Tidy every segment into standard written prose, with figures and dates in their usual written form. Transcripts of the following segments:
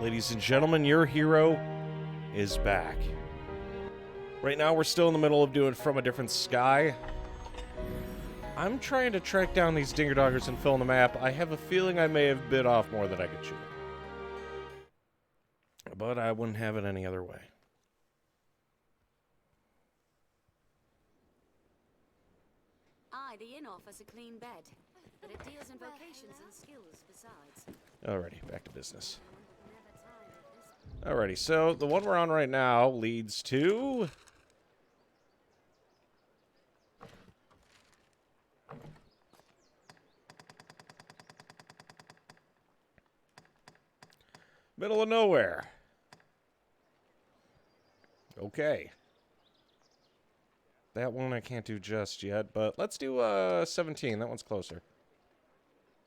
Ladies and gentlemen, your hero is back. Right now, we're still in the middle of doing From a Different Sky. I'm trying to track down these dinger-doggers and fill in the map. I have a feeling I may have bit off more than I could chew. But I wouldn't have it any other way. Aye, the inn offers a clean bed, but it deals in vocations and skills besides. Alrighty, back to business. Alrighty, so the one we're on right now leads to... middle of nowhere. Okay. That one I can't do just yet, but let's do 17. That one's closer.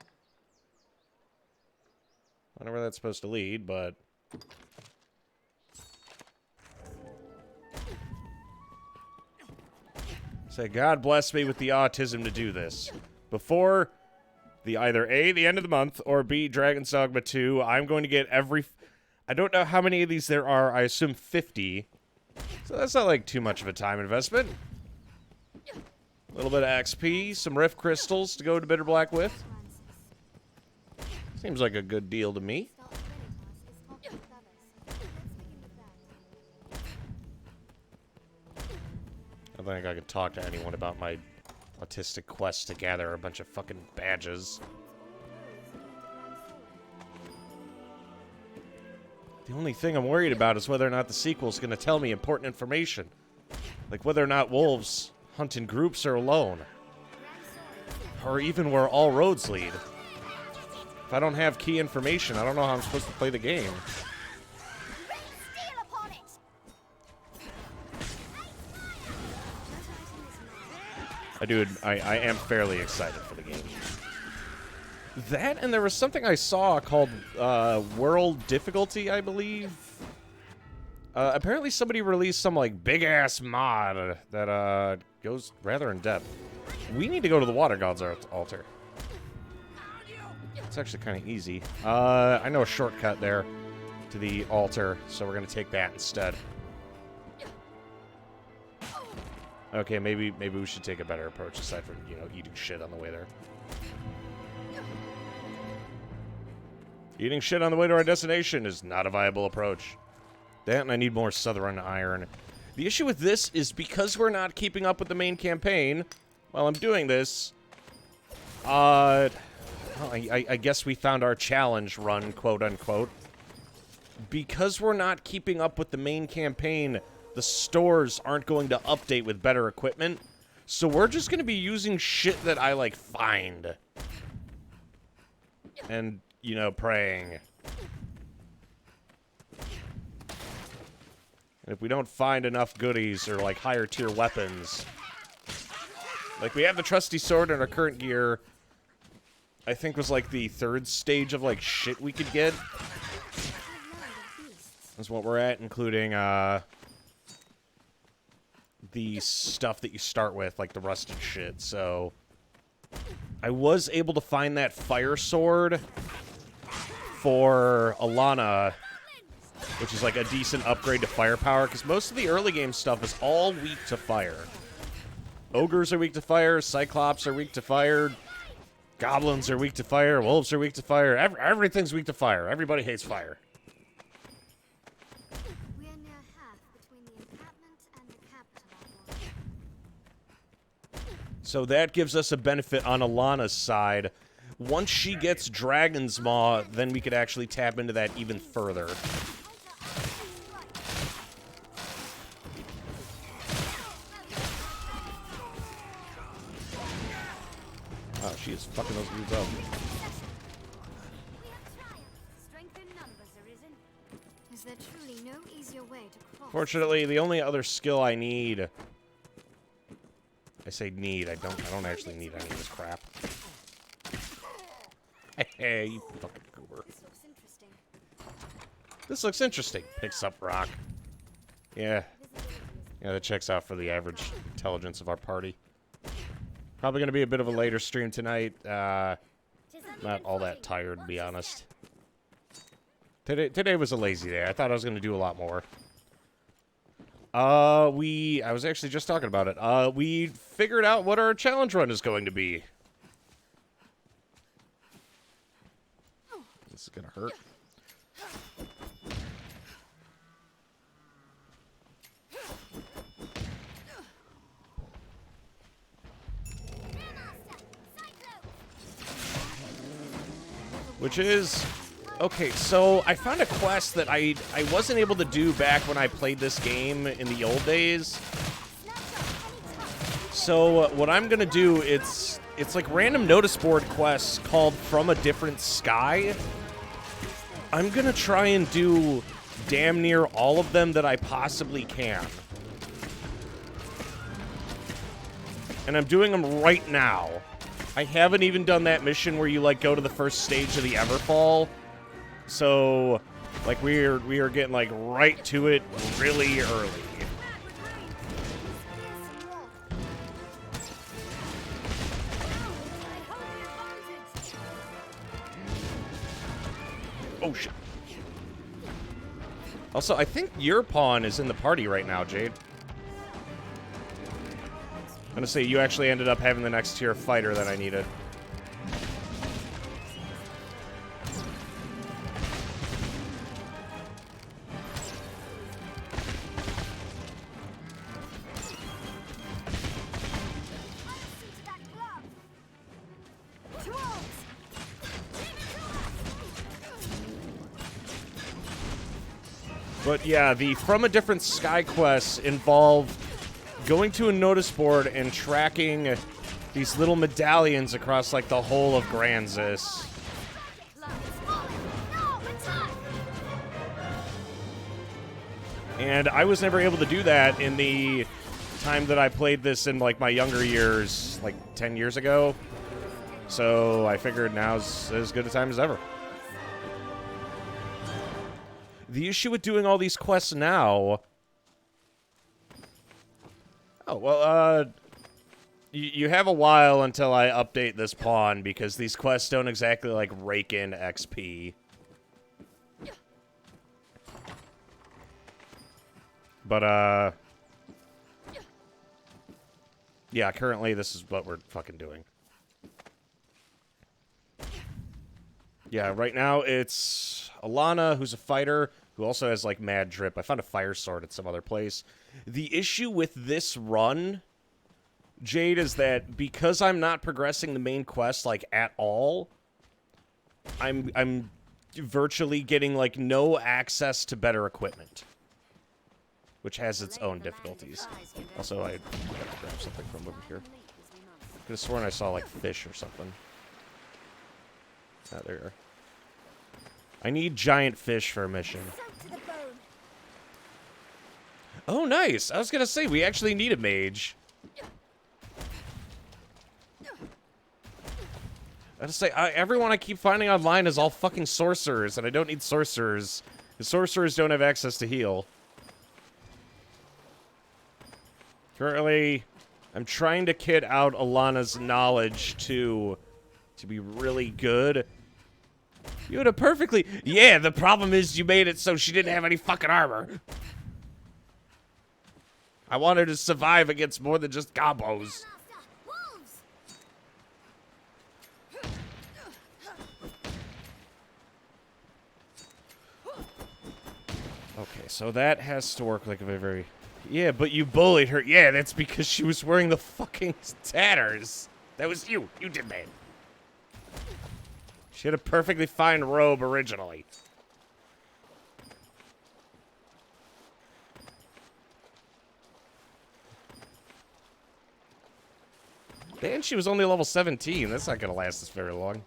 I don't know where that's supposed to lead, but... say, God bless me with the autism to do this. Before the either A, the end of the month, or B, Dragon's Dogma 2, I'm going to get every... I don't know how many of these there are. I assume 50. So that's not like too much of a time investment. A little bit of XP, some Rift Crystals to go to Bitter Black with. Seems like a good deal to me. I don't think I could talk to anyone about my autistic quest to gather a bunch of fucking badges. The only thing I'm worried about is whether or not the sequel's going to tell me important information. Like whether or not wolves hunt in groups or alone. Or even where all roads lead. If I don't have key information, I don't know how I'm supposed to play the game. I am fairly excited for the game. That, and there was something I saw called World Difficulty, I believe. Apparently somebody released some, like, big-ass mod that goes rather in-depth. We need to go to the Water God's altar. It's actually kind of easy. I know a shortcut there to the altar, so we're going to take that instead. Okay, maybe we should take a better approach aside from, you know, eating shit on the way there. Eating shit on the way to our destination is not a viable approach. That, and I need more Southern iron. The issue with this is because we're not keeping up with the main campaign while I'm doing this, well, I guess we found our challenge run, quote-unquote. Because we're not keeping up with the main campaign, the stores aren't going to update with better equipment. So we're just going to be using shit that I, like, find. And, you know, praying. And if we don't find enough goodies or, like, higher tier weapons... like, we have the trusty sword in our current gear... I think was like the third stage of like shit we could get. That's what we're at, including the stuff that you start with, like the rusted shit. So I was able to find that fire sword for Alana, which is like a decent upgrade to firepower, because most of the early game stuff is all weak to fire. Ogres are weak to fire, Cyclops are weak to fire, Goblins are weak to fire, wolves are weak to fire, everything's weak to fire. Everybody hates fire. We are near half between the encampment and the capital. So that gives us a benefit on Alana's side. Once she gets Dragon's Maw, then we could actually tap into that even further. Oh, she is fucking those dudes up. Is there truly no easier way to cross? Fortunately, the only other skill I need... I say need, I don't actually need any of this crap. Hey, you fucking goober. This looks interesting. This looks interesting. Picks up rock. Yeah. Yeah, that checks out for the average intelligence of our party. Probably going to be a bit of a later stream tonight. Not all that tired, to be honest. Today was a lazy day. I thought I was going to do a lot more. I was actually just talking about it. We figured out what our challenge run is going to be. This is going to hurt. Which is... Okay, so I found a quest that I wasn't able to do back when I played this game in the old days. So what I'm gonna do, it's like random notice board quests called From a Different Sky. I'm gonna try and do damn near all of them that I possibly can. And I'm doing them right now. I haven't even done that mission where you, like, go to the first stage of the Everfall. So, like, we are getting, like, right to it really early. Oh, shit. Also, I think your pawn is in the party right now, Jade. I'm gonna say you actually ended up having the next tier fighter that I needed. But yeah, the From a Different Sky quests involve going to a notice board and tracking these little medallions across, like, the whole of Granzis. And I was never able to do that in the time that I played this in, like, my younger years, like, 10 years ago. So I figured now's as good a time as ever. The issue with doing all these quests now... Oh, well, you have a while until I update this pawn, because these quests don't exactly, like, rake in XP. But, yeah, currently this is what we're fucking doing. Yeah, right now it's Alana, who's a fighter, who also has, like, mad drip. I found a fire sword at some other place. The issue with this run, Jade, is that because I'm not progressing the main quest, like, at all, I'm virtually getting, like, no access to better equipment, which has its own difficulties. Also, I gotta grab something from over here. I could have sworn I saw, like, fish or something. Ah, there you are. I need giant fish for a mission. Oh, nice! I was gonna say, we actually need a mage. I have to say, everyone I keep finding online is all fucking sorcerers, and I don't need sorcerers. The sorcerers don't have access to heal. Currently, I'm trying to kit out Alana's knowledge to be really good. You would have perfectly... Yeah, the problem is you made it so she didn't have any fucking armor. I want her to survive against more than just combos. Okay, so that has to work like a very... Yeah, but you bullied her. Yeah, that's because she was wearing the fucking tatters. That was you. You did that. She had a perfectly fine robe originally. And she was only level 17. That's not going to last us very long.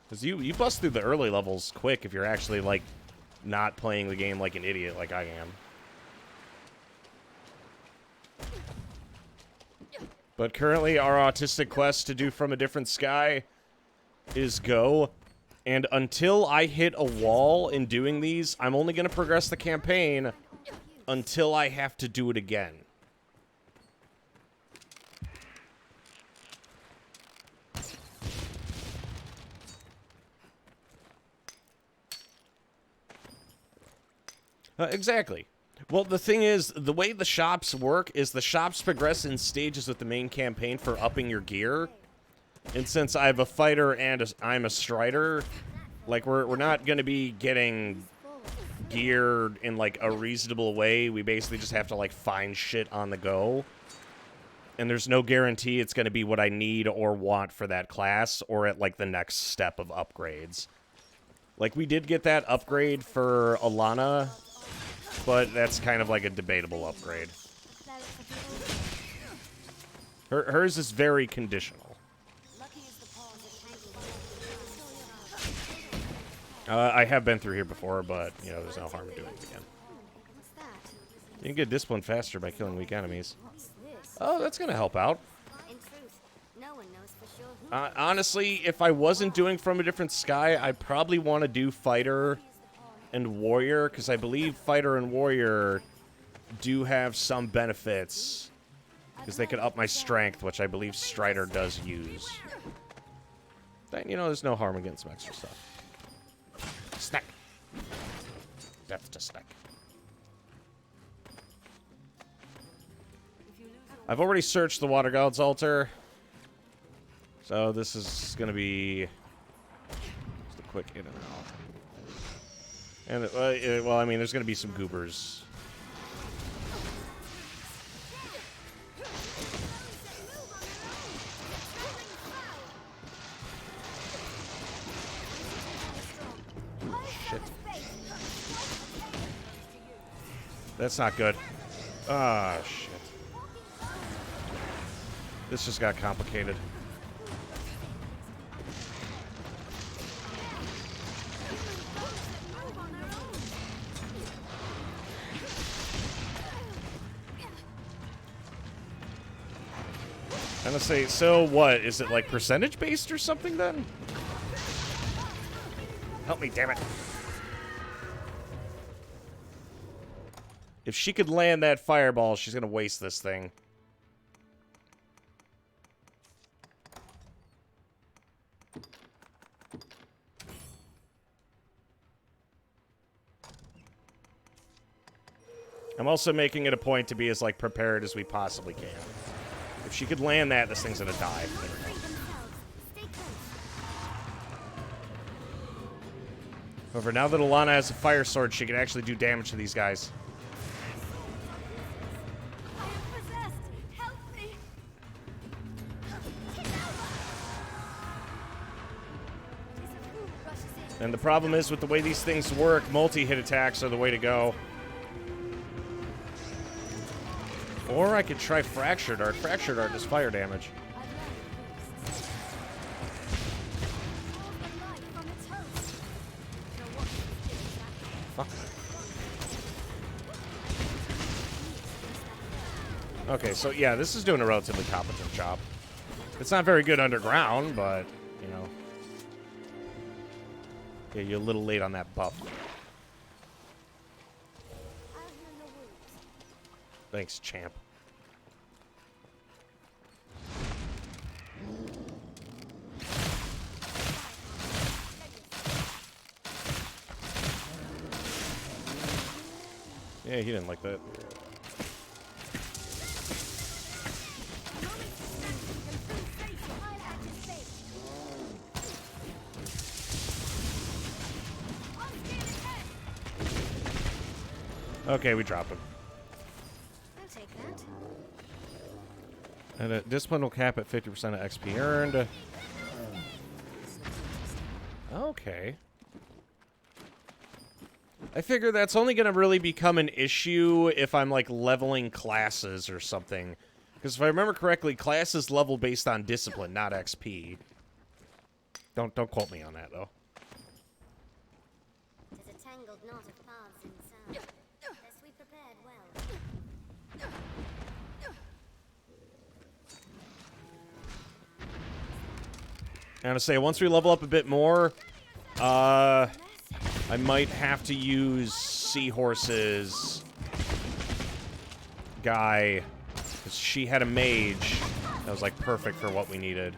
Because you bust through the early levels quick if you're actually, like, not playing the game like an idiot like I am. But currently, our autistic quest to do From a Different Sky is go. And until I hit a wall in doing these, I'm only going to progress the campaign until I have to do it again. Exactly. Well, the thing is, the way the shops work is the shops progress in stages with the main campaign for upping your gear. And since I have a fighter and I'm a strider, like, we're not going to be getting gear in, like, a reasonable way. We basically just have to, like, find shit on the go. And there's no guarantee it's going to be what I need or want for that class or at, like, the next step of upgrades. Like, we did get that upgrade for Alana, but that's kind of like a debatable upgrade. Hers is very conditional. I have been through here before, but, you know, there's no harm in doing it again. You can get disciplined faster by killing weak enemies. Oh, that's going to help out. Honestly, if I wasn't doing From a Different Sky, I'd probably want to do Fighter and Warrior, because I believe Fighter and Warrior do have some benefits, because they could up my strength, which I believe Strider does use. Then, you know, there's no harm in getting some extra stuff. Snack. Death to snack. I've already searched the Water God's altar. So this is going to be just a quick in and out. And, well, I mean, there's going to be some goobers. Shit. That's not good. Ah, shit. This just got complicated. I'm gonna say, so what? Is it like percentage based or something then? Help me, damn it. If she could land that fireball, she's gonna waste this thing. I'm also making it a point to be as, like, prepared as we possibly can. If she could land that, this thing's gonna die. However, now that Alana has a fire sword, she can actually do damage to these guys. And the problem is, with the way these things work, multi-hit attacks are the way to go. Or I could try Fracture Dart. Fracture Dart does fire damage. Fuck. Okay, so yeah, this is doing a relatively competent job. It's not very good underground, but, you know. Yeah, you're a little late on that buff. Thanks, champ. Yeah, he didn't like that. Okay, we dropped him. I'll take that. And discipline will cap at 50% of XP earned. Okay. I figure that's only going to really become an issue if I'm, like, leveling classes or something. Because if I remember correctly, classes level based on discipline, not XP. Don't quote me on that, though. There's a tangled knot of paths inside. Best we prepared well. I'm gonna say, once we level up a bit more, I might have to use Seahorse's guy, because she had a mage that was, like, perfect for what we needed.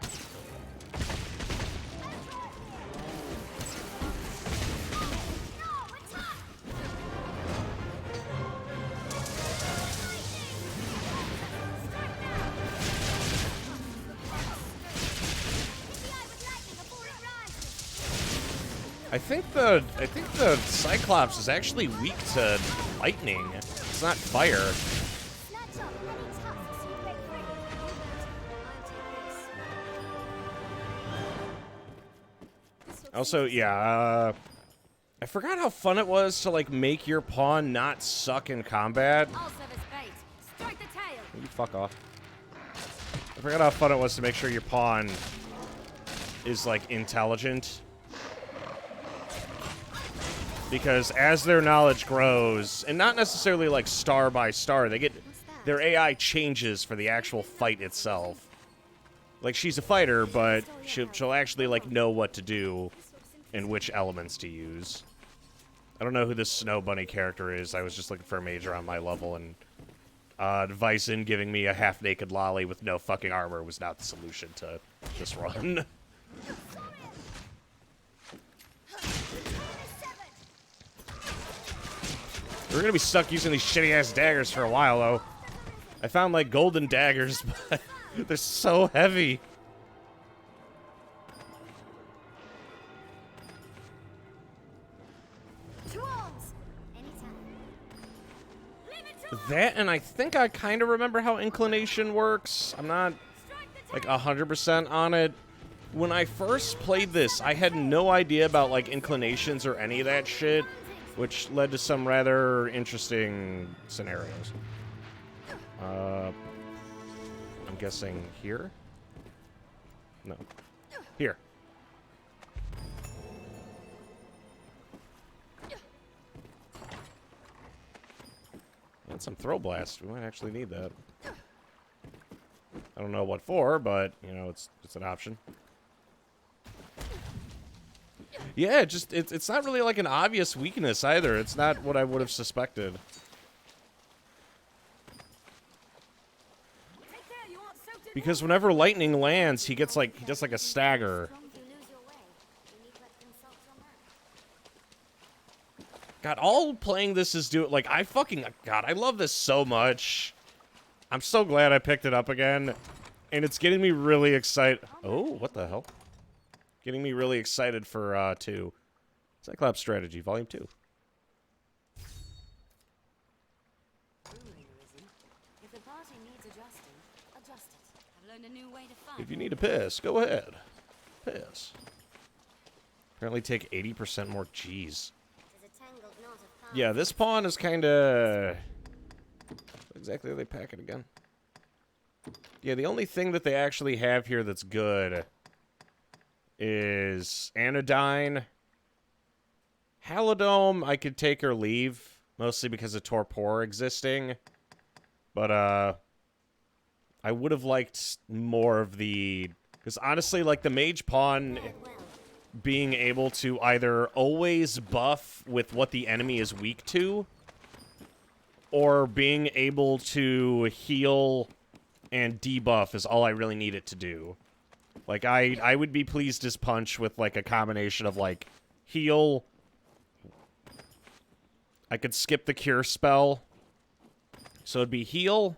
I think the Cyclops is actually weak to lightning. It's not fire. Snatch up any tusks you break free. I'll take this. Also, yeah, I forgot how fun it was to like make your pawn not suck in combat. I'll serve as bait. Strike the tail. You fuck off. I forgot how fun it was to make sure your pawn is like intelligent. Because as their knowledge grows, and not necessarily like star by star, their AI changes for the actual fight itself. Like she's a fighter, but she'll actually like know what to do and which elements to use. I don't know who this Snow Bunny character is. I was just looking for a mage on my level, and Vyson giving me a half-naked lolly with no fucking armor was not the solution to this run. We're gonna be stuck using these shitty-ass daggers for a while, though. I found, like, golden daggers, but they're so heavy. That, and I think I kind of remember how inclination works. I'm not, like, 100% on it. When I first played this, I had no idea about, like, inclinations or any of that shit, which led to some rather interesting scenarios. I'm guessing here? No. Here. And some throw blast. We might actually need that. I don't know what for, but, you know, it's an option. Yeah, just it's not really like an obvious weakness either. It's not what I would have suspected. Because whenever lightning lands, he does like a stagger. God, all playing this is God, I love this so much. I'm so glad I picked it up again, and it's getting me really excited. Oh, what the hell? Getting me really excited for 2. Cyclops Strategy, Volume 2. If the party needs adjusting, adjust it. I've learned a new way to fight. If you need a piss, go ahead. Piss. Apparently take 80% more. Jeez. Yeah, this pawn is kind of... Exactly how they pack it again. Yeah, the only thing that they actually have here that's good is Anodyne. Halidome, I could take or leave, mostly because of Torpor existing. But, I would have liked more of the... Because honestly, like, the Mage Pawn being able to either always buff with what the enemy is weak to, or being able to heal and debuff is all I really need it to do. Like, I would be pleased as punch with, like, a combination of, like, heal. I could skip the cure spell. So it'd be heal,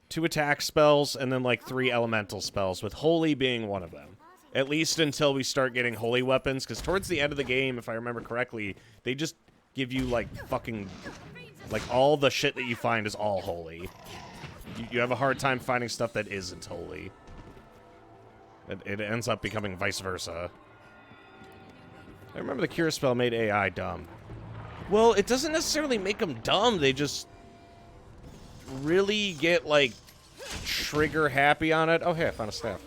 2 attack spells, and then, like, 3 elemental spells, with Holy being one of them. At least until we start getting holy weapons, because towards the end of the game, if I remember correctly, they just give you, like, fucking... Like, all the shit that you find is all holy. You have a hard time finding stuff that isn't holy. It ends up becoming vice versa. I remember the cure spell made AI dumb. Well, it doesn't necessarily make them dumb, they just really get, like, trigger happy on it. Oh, hey, I found a staff.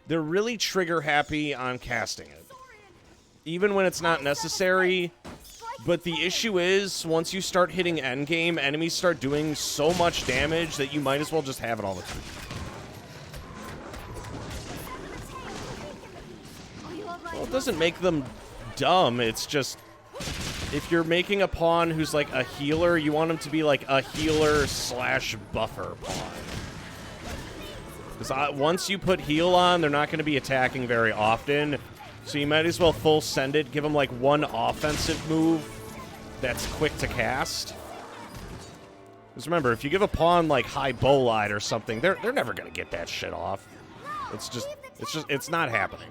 They're really trigger happy on casting it. Even when it's not necessary. But the issue is, once you start hitting endgame, enemies start doing so much damage that you might as well just have it all the time. Well, it doesn't make them dumb, it's just... If you're making a pawn who's like a healer, you want him to be like a healer/buffer pawn. Because once you put heal on, they're not going to be attacking very often. So you might as well full send it, give them like one offensive move that's quick to cast. Because remember, if you give a pawn like high bolide or something, they're never going to get that shit off. It's not happening.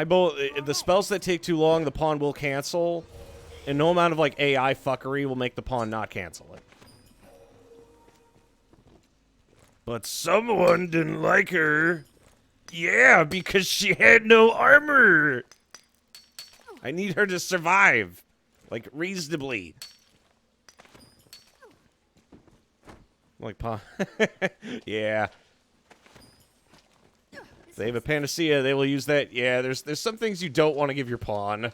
The spells that take too long, the pawn will cancel, and no amount of like AI fuckery will make the pawn not cancel it. But someone didn't like her. Yeah, because she had no armor. I need her to survive, like reasonably. Like pawn. Yeah. If they have a panacea, they will use that. Yeah, there's some things you don't want to give your pawn.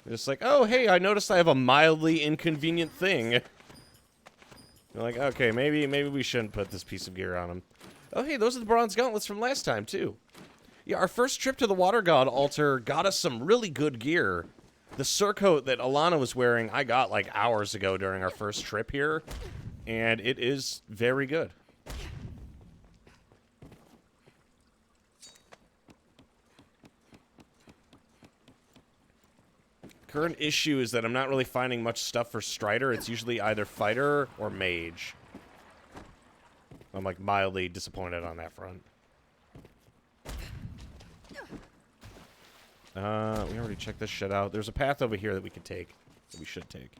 It's like, oh, hey, I noticed I have a mildly inconvenient thing. You're like, okay, maybe we shouldn't put this piece of gear on him. Oh, hey, those are the bronze gauntlets from last time, too. Yeah, our first trip to the Water God altar got us some really good gear. The surcoat that Alana was wearing, I got like hours ago during our first trip here. And it is very good. Current issue is that I'm not really finding much stuff for Strider. It's usually either fighter or mage. I'm like mildly disappointed on that front. We already checked this shit out. There's a path over here that we could take. That we should take.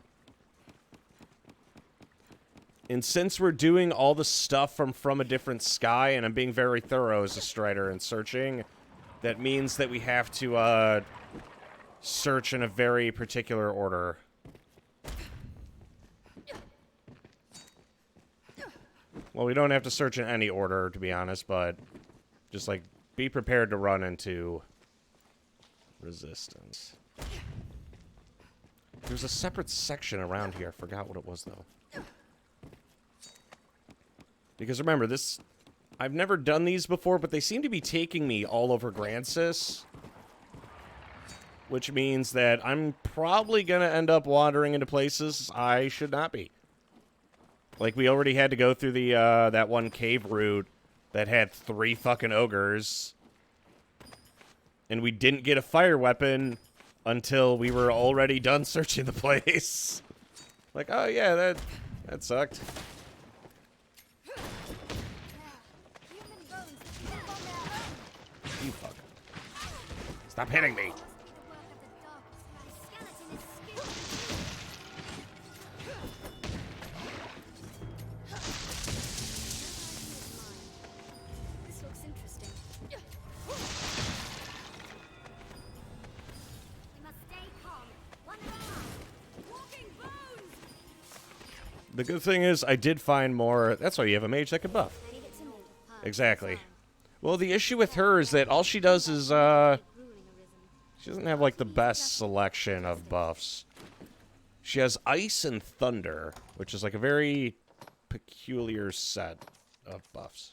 And since we're doing all the stuff from a different sky, and I'm being very thorough as a Strider and searching, that means that we have to, search in a very particular order. Well, we don't have to search in any order, to be honest, but just, like, be prepared to run into resistance. There's a separate section around here. I forgot what it was, though. Because remember, I've never done these before, but they seem to be taking me all over Grancis. Which means that I'm probably going to end up wandering into places I should not be. Like, we already had to go through the, that one cave route that had 3 fucking ogres. And we didn't get a fire weapon until we were already done searching the place. Like, oh yeah, that sucked. You fucker. Stop hitting me. This looks interesting. We must stay calm. One around. Walking bones! The good thing is, I did find more. That's why you have a mage that can buff. Leave it to me. Exactly. Well, the issue with her is that all she does is, she doesn't have, like, the best selection of buffs. She has Ice and Thunder, which is, like, a very peculiar set of buffs.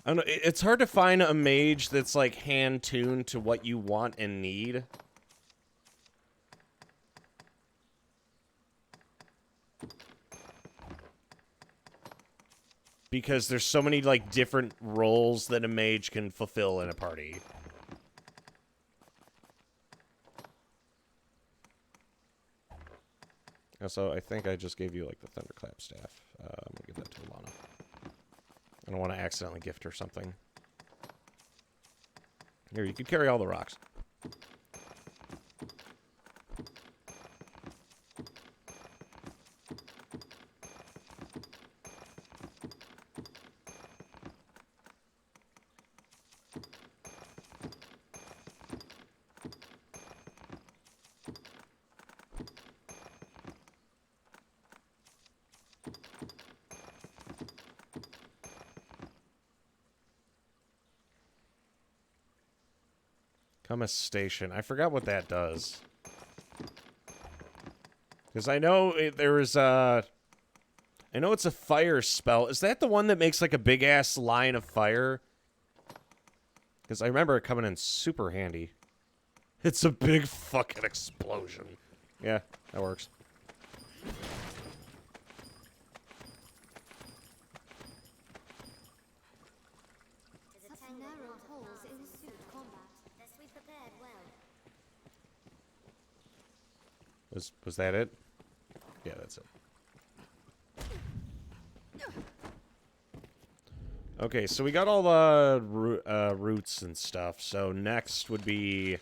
I don't know, it's hard to find a mage that's, like, hand-tuned to what you want and need. Because there's so many, like, different roles that a mage can fulfill in a party. Also, I think I just gave you, like, the Thunderclap staff. I'm gonna give that to Alana. I don't want to accidentally gift her something. Here, you could carry all the rocks. Come station. I forgot what that does. Because I know there is a... I know it's a fire spell. Is that the one that makes like a big-ass line of fire? Because I remember it coming in super handy. It's a big fucking explosion. Yeah, that works. Such narrow holes in suit combat. Thus we prepared well. Was that it? Yeah, that's it. Okay, so we got all the roots and stuff. So next would be...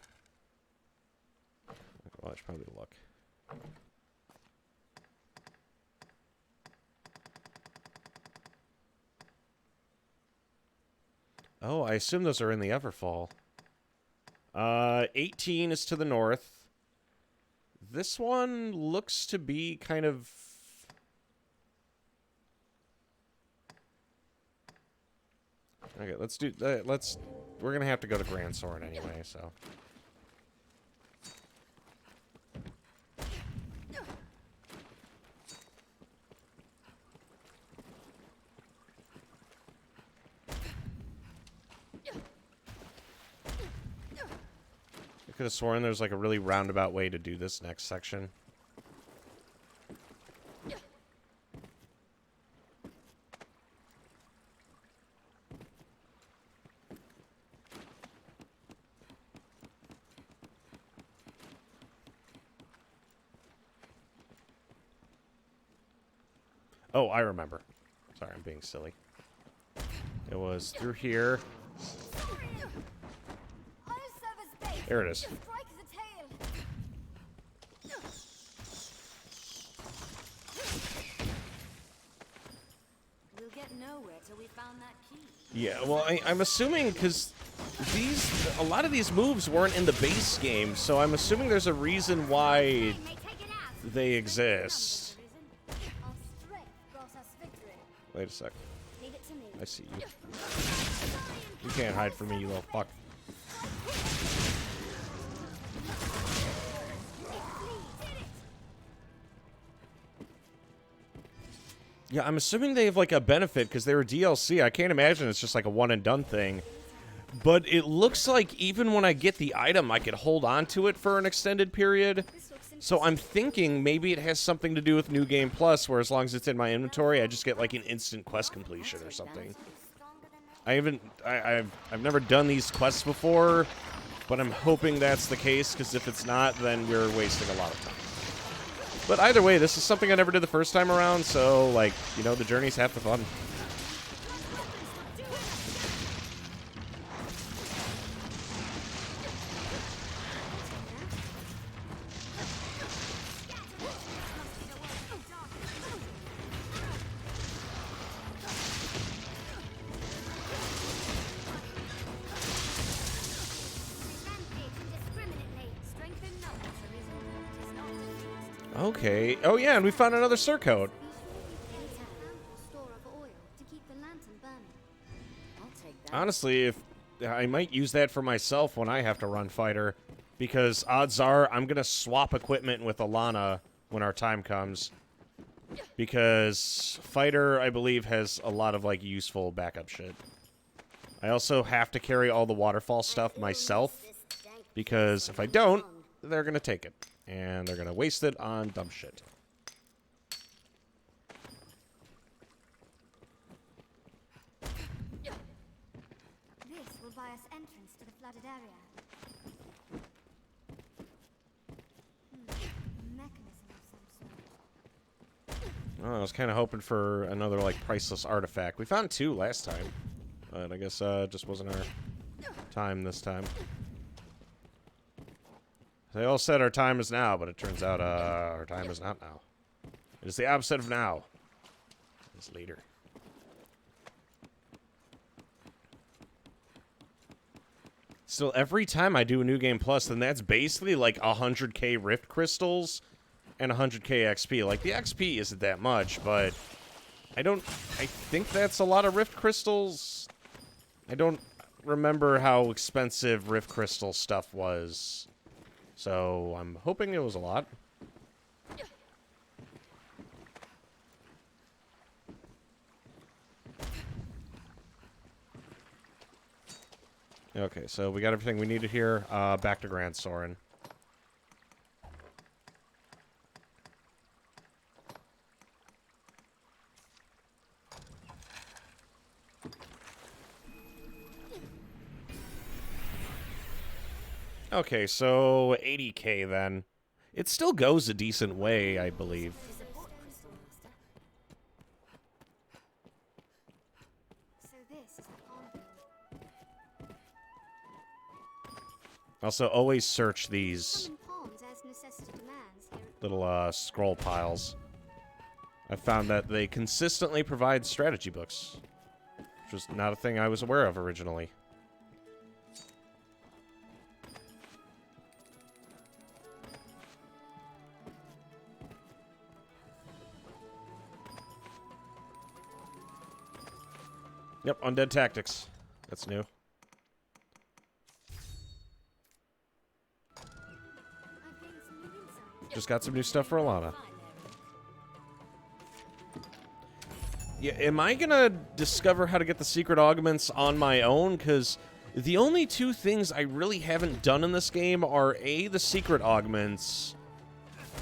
Well, I should probably look. Oh, I assume those are in the Everfall. 18 is to the north. This one looks to be kind of... Okay, let's do... We're gonna have to go to Grand Soren anyway, so... I could have sworn there's like a really roundabout way to do this next section. Oh, I remember. Sorry, I'm being silly. It was through here. There it is. We'll get nowhere till we found that key. Yeah, well, I'm assuming because a lot of these moves weren't in the base game, so I'm assuming there's a reason why they exist. Wait a sec. I see you. You can't hide from me, you little fuck. Yeah, I'm assuming they have like a benefit because they were DLC. I can't imagine it's just like a one and done thing. But it looks like even when I get the item, I could hold on to it for an extended period. So I'm thinking maybe it has something to do with New Game Plus, where as long as it's in my inventory, I just get like an instant quest completion or something. I've never done these quests before, but I'm hoping that's the case, because if it's not, then we're wasting a lot of time. But either way, this is something I never did the first time around, so, like, you know, the journey's half the fun. Okay. Oh, yeah, and we found another surcoat. Honestly, if I might use that for myself when I have to run fighter, because odds are I'm going to swap equipment with Alana when our time comes, because fighter, I believe, has a lot of, like, useful backup shit. I also have to carry all the waterfall stuff myself, because if I don't, they're going to take it. And they're going to waste it on dumb shit. This will buy us entrance to the flooded area. Mechanism of some sort. Oh, I was kind of hoping for another, like, priceless artifact. We found 2 last time. But I guess it just wasn't our time this time. They all said our time is now, but it turns out our time is not now. It is the opposite of now. It's later. Still, every time I do a New Game Plus, then that's basically like 100k Rift Crystals and 100k XP. Like, the XP isn't that much, but I think that's a lot of Rift Crystals. I don't remember how expensive Rift Crystal stuff was. So, I'm hoping it was a lot. Okay, so we got everything we needed here. Back to Grand Soren. Okay, so 80k then. It still goes a decent way, I believe. So this Also, always search these Some palms as necessity demands here. little scroll piles. I found that they consistently provide strategy books, which was not a thing I was aware of originally. Yep, undead tactics. That's new. I've gained some new insight. Just got some new stuff for Alana. Yeah, am I gonna discover how to get the secret augments on my own? Because the only two things I really haven't done in this game are A, the secret augments,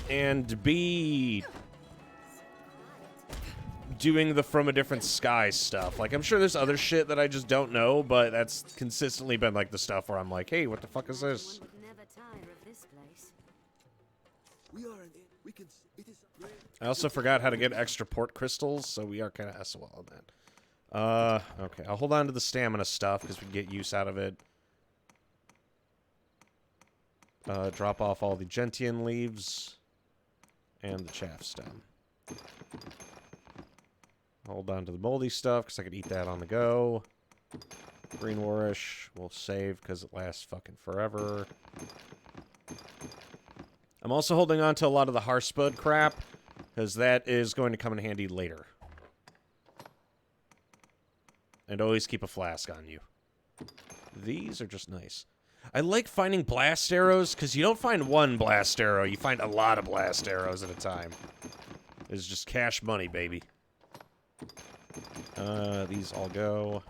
and B, doing the From a Different Sky stuff. Like, I'm sure there's other shit that I just don't know, but that's consistently been, like, the stuff where I'm like, hey, what the fuck is this? One would never tire of this place. I also forgot how to get extra port crystals, so we are kind of SOL on that. Okay, I'll hold on to the stamina stuff, because we can get use out of it. Drop off all the gentian leaves, and the chaff stem. Hold on to the moldy stuff, because I could eat that on the go. Green Warish, we'll save, because it lasts fucking forever. I'm also holding on to a lot of the Harspud crap, because that is going to come in handy later. And always keep a flask on you. These are just nice. I like finding blast arrows, because you don't find one blast arrow, you find a lot of blast arrows at a time. It's just cash money, baby. These all go.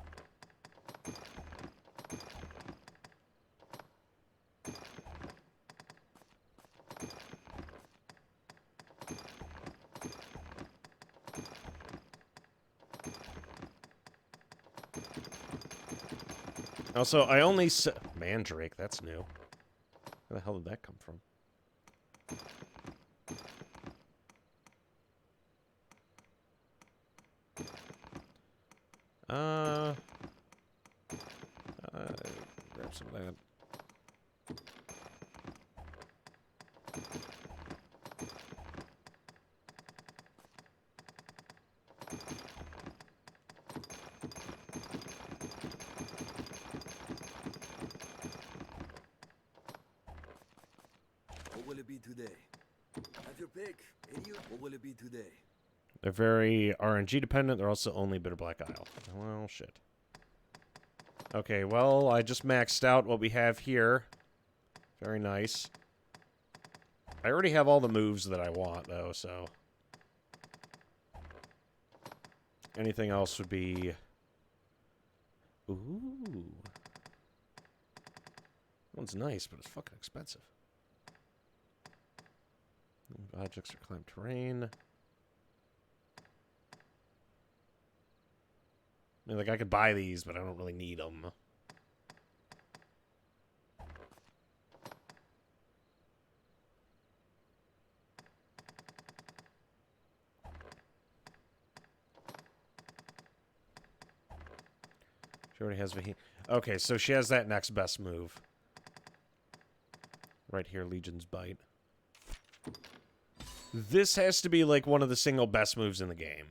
Also, I only Mandrake, that's new. Where the hell did that come from? Grab some of that. What will it be today? Have your pick. And you, what will it be today? They're very RNG dependent. They're also only Bitter Black Isle. Well, shit. Okay, well, I just maxed out what we have here. Very nice. I already have all the moves that I want, though, so... anything else would be... Ooh. That one's nice, but it's fucking expensive. Objects or climb terrain. I mean, like, I could buy these, but I don't really need them. She already has Vahin. Okay, so she has that next best move. Right here, Legion's Bite. This has to be, like, one of the single best moves in the game.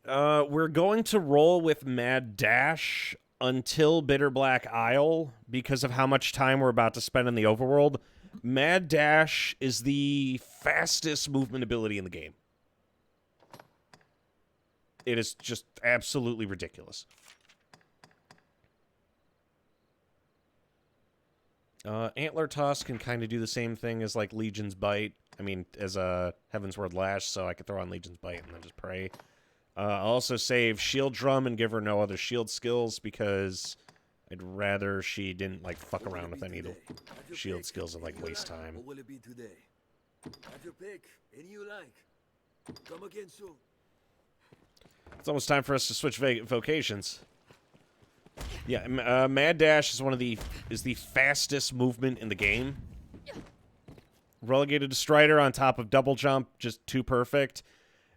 We're going to roll with Mad Dash until Bitter Black Isle because of how much time we're about to spend in the overworld. Mad Dash is the fastest movement ability in the game. It is just absolutely ridiculous. Antler Toss can kind of do the same thing as, like, Legion's Bite. I mean, as a Heaven's Word Lash, so I could throw on Legion's Bite and then just pray. I'll also save Shield Drum and give her no other shield skills because I'd rather she didn't, like, fuck around with any of the shield skills and, like, waste time. What will it be today? Have your pick. Any you like. Come again soon. It's almost time for us to switch vocations. Yeah, Mad Dash is the fastest movement in the game. Relegated to Strider on top of Double Jump, just too perfect.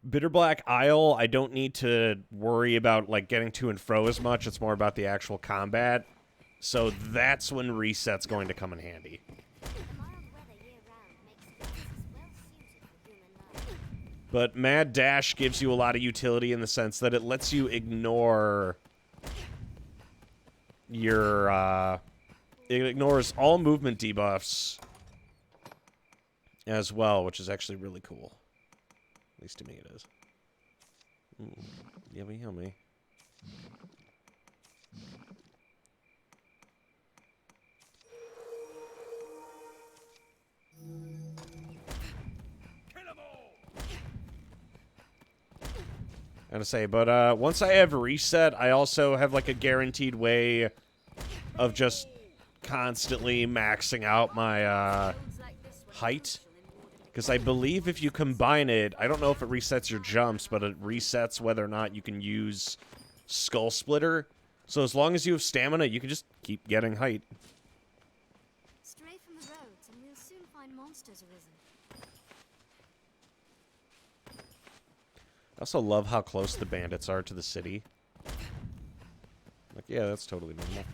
Bitter Black Isle, I don't need to worry about like getting to and fro as much. It's more about the actual combat. So that's when Reset's going to come in handy. The mild weather year-round makes grass well suited for human life. But Mad Dash gives you a lot of utility in the sense that it lets you ignore your, it ignores all movement debuffs as well, which is actually really cool. At least to me it is. Ooh, yummy, yummy. I gotta say, but once I have Reset, I also have like a guaranteed way of just constantly maxing out my height. Because I believe if you combine it, I don't know if it resets your jumps, but it resets whether or not you can use Skull Splitter. So as long as you have stamina, you can just keep getting height. Stray from the roads and we'll soon find monsters arisen. I also love how close the bandits are to the city. Like, yeah, that's totally normal.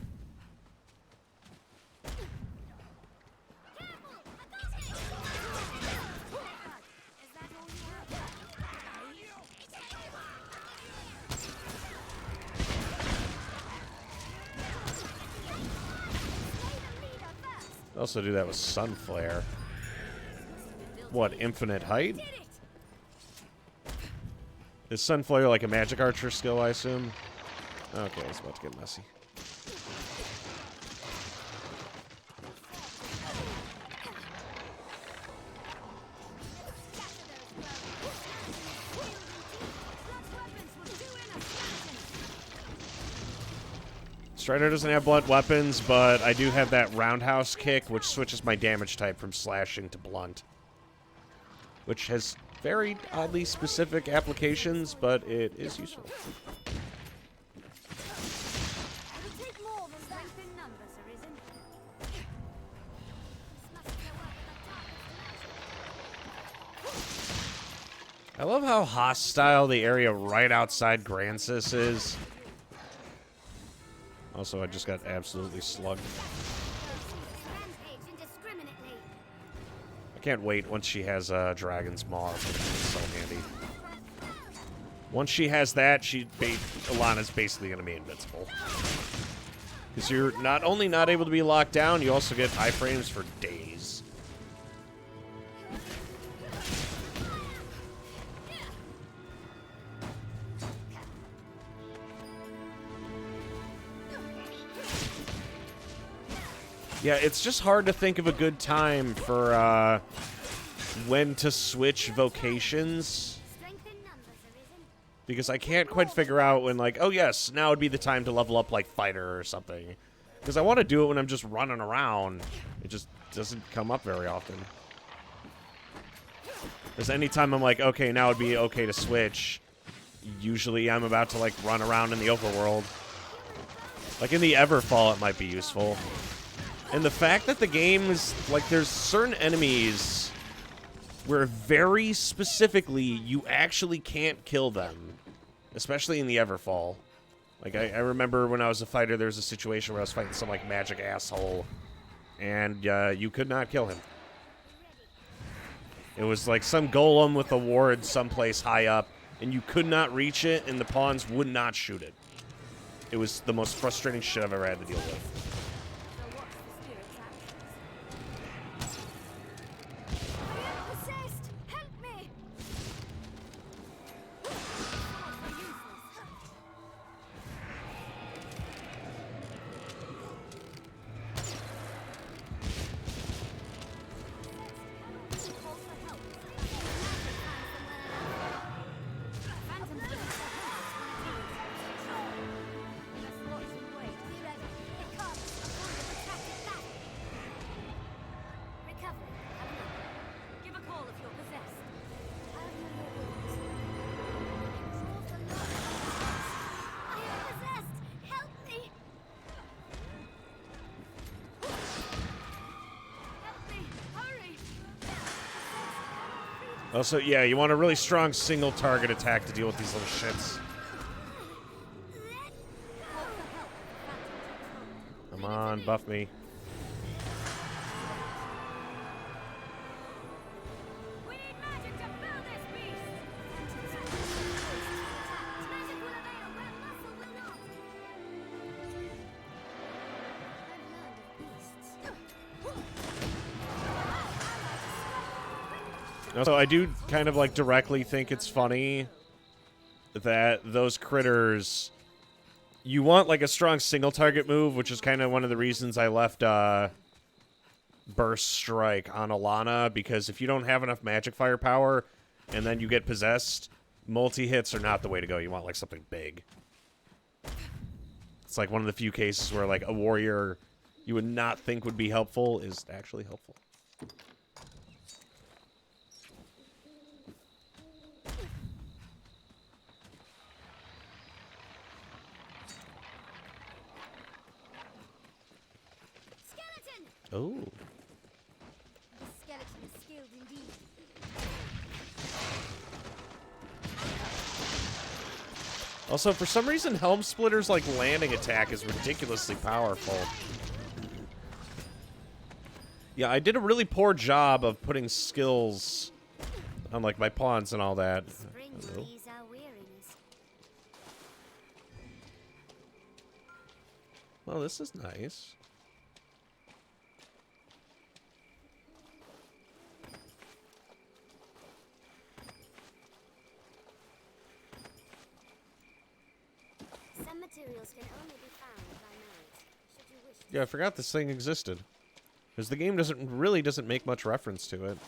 Also do that with Sunflare. What, infinite height? Is Sunflare like a magic archer skill, I assume? Okay, it's about to get messy. Strider doesn't have blunt weapons, but I do have that roundhouse kick, which switches my damage type from slashing to blunt. Which has very oddly specific applications, but it is useful. I love how hostile the area right outside Grancis is. Also, I just got absolutely slugged. I can't wait once she has Dragon's Maw. It's so handy. Once she has that, Alana's basically going to be invincible. Because you're not only not able to be locked down, you also get iframes for days. Yeah, it's just hard to think of a good time for when to switch vocations. Because I can't quite figure out when, like, oh yes, now would be the time to level up, like, Fighter or something. Because I want to do it when I'm just running around. It just doesn't come up very often. Because anytime I'm like, okay, now would be okay to switch, usually I'm about to, like, run around in the overworld. Like, in the Everfall, it might be useful. And the fact that the game is, like, there's certain enemies where very specifically you actually can't kill them. Especially in the Everfall. Like, I remember when I was a fighter, there was a situation where I was fighting some, like, magic asshole. And you could not kill him. It was, like, some golem with a ward someplace high up. And you could not reach it, and the pawns would not shoot it. It was the most frustrating shit I've ever had to deal with. Also, yeah, you want a really strong single target attack to deal with these little shits. Come on, buff me. We need magic to fill this beast! Magic will avail where muscle will not. I've learned of beasts. Also, I do kind of like directly think it's funny that those critters, you want like a strong single target move, which is kind of one of the reasons I left Burst Strike on Alana, because if you don't have enough magic firepower and then you get possessed, multi-hits are not the way to go. You want like something big. It's like one of the few cases where like a warrior you would not think would be helpful is actually helpful. Skeleton! Oh. The skeleton is skilled indeed. Also, for some reason, Helm Splitter's like landing attack is ridiculously powerful. Yeah, I did a really poor job of putting skills on like my pawns and all that. Spring Hello. will ease our weariness. Well, this is nice. Some materials can only be found by night. Should you wish to Yeah, I forgot this thing existed. Because the game doesn't make much reference to it.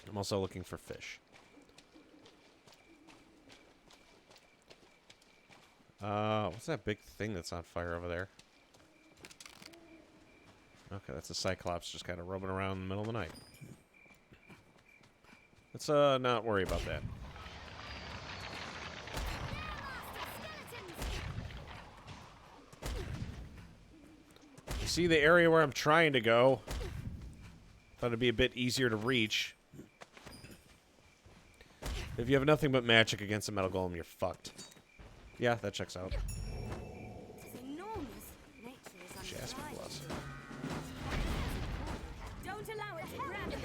I'm also looking for fish. What's that big thing that's on fire over there? Okay, that's a Cyclops just kind of roaming around in the middle of the night. Let's not worry about that. You see the area where I'm trying to go? Thought it'd be a bit easier to reach. If you have nothing but magic against a metal golem, you're fucked. Yeah, that checks out. It's enormous. Nature is under Jasper trial. Blossom. Don't allow it to grab you.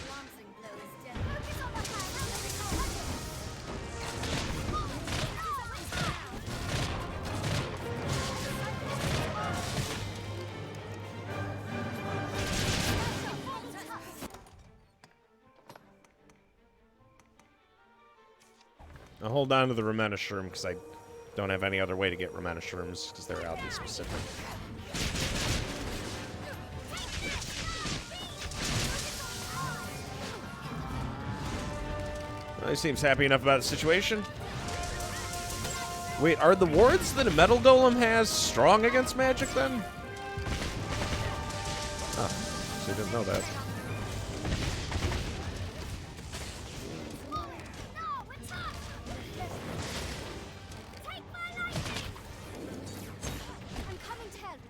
Glancing blow is dead. Focus on the I'll hold on to the Ramena Shroom because I don't have any other way to get Ramena Shrooms because they're oddly specific. Well, he seems happy enough about the situation. Wait, are the wards that a metal golem has strong against magic then? Oh, so I didn't know that.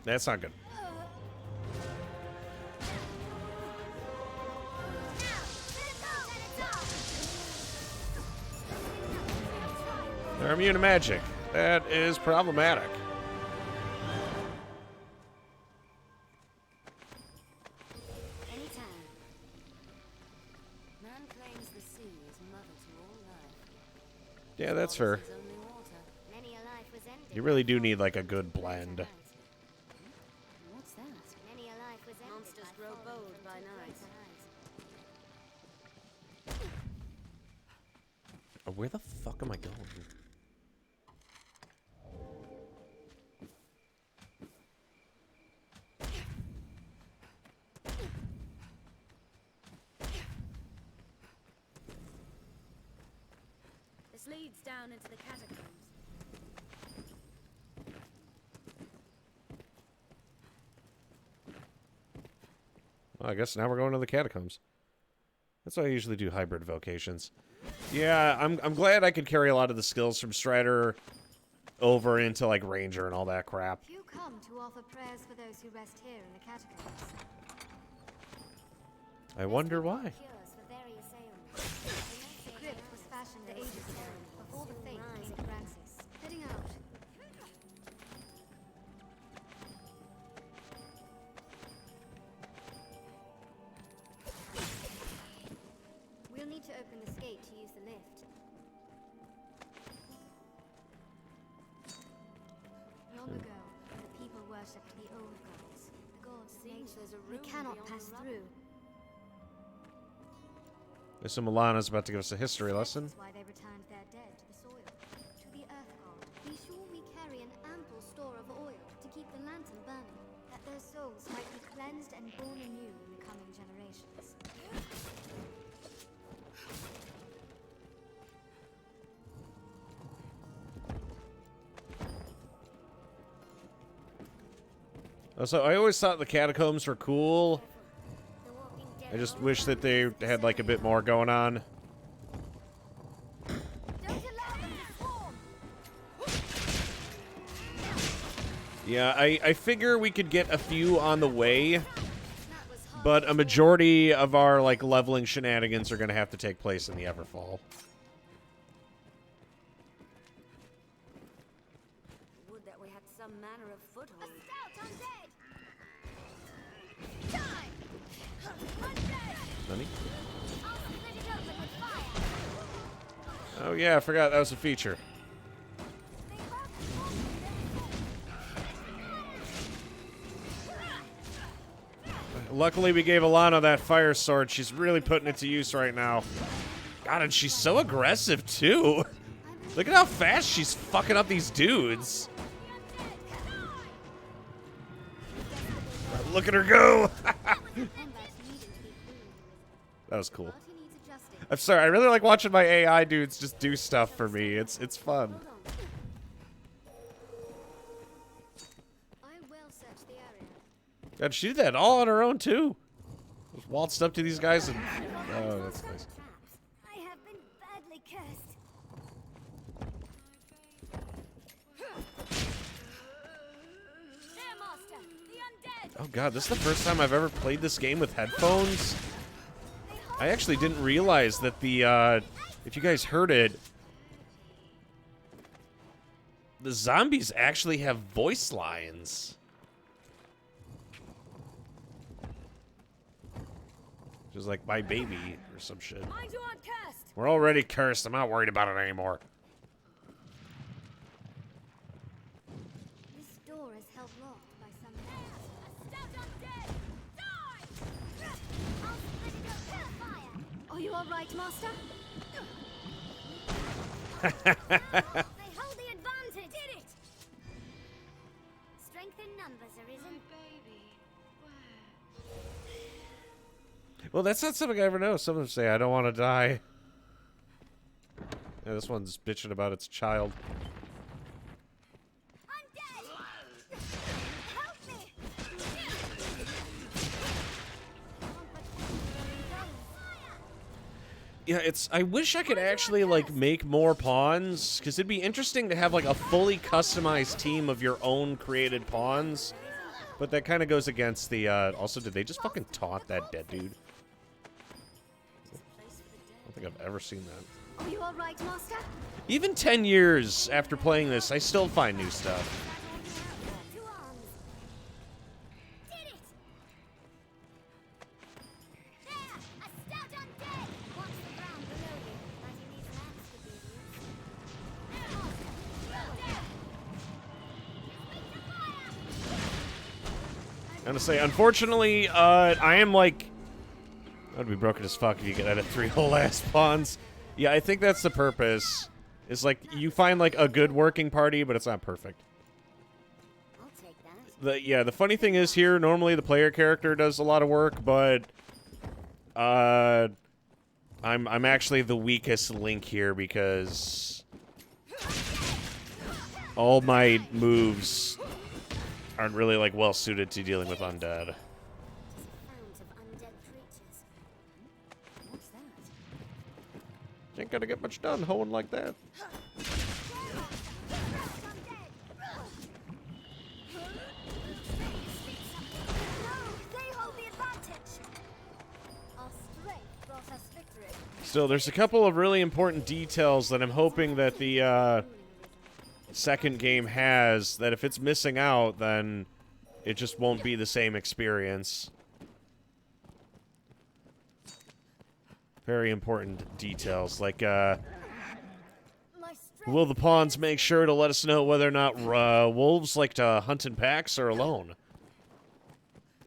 That's not good. They're immune to magic. That is problematic. Anytime. Man claims the sea is mother to all life. Yeah, that's fair. Is only water. Many a life was ended. You really do need like a good blend. What's that? Many a life was ended. Monsters by grow falling bold into by night. greater heights. Where the fuck am I going? This leads down into the catacombs. Well, I guess now we're going to the catacombs. That's why I usually do hybrid vocations. Yeah, I'm glad I could carry a lot of the skills from Strider over into like Ranger and all that crap. Few come to offer prayers for those who rest here in the catacombs. I wonder why. Cures for various ailments. The crypt was fashioned ages ago, before the faith came to Francis. Heading out. We'll need to open this gate to use the lift. Long ago, the people worshipped the old gods. The gods of Seems nature. there's a We room cannot beyond pass the rubble. through. So Milana's about to give us a history lesson. That's why they returned their dead to the soil, to the earth god. Be sure we carry an ample store of oil to keep the lantern burning, that their souls might be cleansed and born anew in the coming generations. So I always thought the catacombs were cool. The Walking Dead I just are wish that they had like a bit more going on. Don't allow them to swarm! Yeah, I figure we could get a few on the way, That was hard. but a majority of our like leveling shenanigans are going to have to take place in the Everfall. Would that we had some manner of foothold. Scout undead! Die! Undead! Nani? I'll split it open with fire! Oh yeah, I forgot that was a feature. Luckily, we gave Alana that fire sword. She's really putting it to use right now. God, and she's so aggressive, too. Look at how fast she's fucking up these dudes. Look at her go. That was cool. I'm sorry, I really like watching my AI dudes just do stuff for me. It's fun. I will search the area. God, she did that all on her own, too. Just waltzed up to these guys and... Oh, that's nice. Traps. I have been badly cursed. There, Master! The undead! Oh god, this is the first time I've ever played this game with headphones. I actually didn't realize that the, if you guys heard it, the zombies actually have voice lines. Just like my baby or some shit. Mind you aren't cursed! We're already cursed. I'm not worried about it anymore. This door is held locked by some Stout undead! Die! I'll split it open with fire! Are you alright, Master? They hold the advantage! Did it! Strength in numbers arisen. Well, that's not something I ever know. Some of them say, I don't want to die. Yeah, this one's bitching about its child. Undead! Help me! Yeah, I wish I could actually, like, make more pawns, because it'd be interesting to have, like, a fully customized team of your own created pawns. But that kind of goes against the, also, did they just fucking taunt that dead dude? I don't think I've ever seen that. Are you alright, Master? Even 10 years after playing this, I still find new stuff. Two arms. Did it! There! A stout undead! Watch the ground below you. Mighty needs an axe to be used. There, Master! I'm gonna say, unfortunately, I am like... That'd be broken as fuck if you get out of 3 whole ass pawns. Yeah, I think that's the purpose. Is like, you find like a good working party, but it's not perfect. I'll take that. The funny thing is here, normally the player character does a lot of work, but I'm actually the weakest link here because all my moves aren't really like well suited to dealing with undead. Fount of undead creatures. What's that? Ain't gonna get much done hoeing like that. Still, there's a couple of really important details that I'm hoping that the second game has, that if it's missing out, then it just won't be the same experience. Very important details, like, will the pawns make sure to let us know whether or not wolves like to hunt in packs or alone?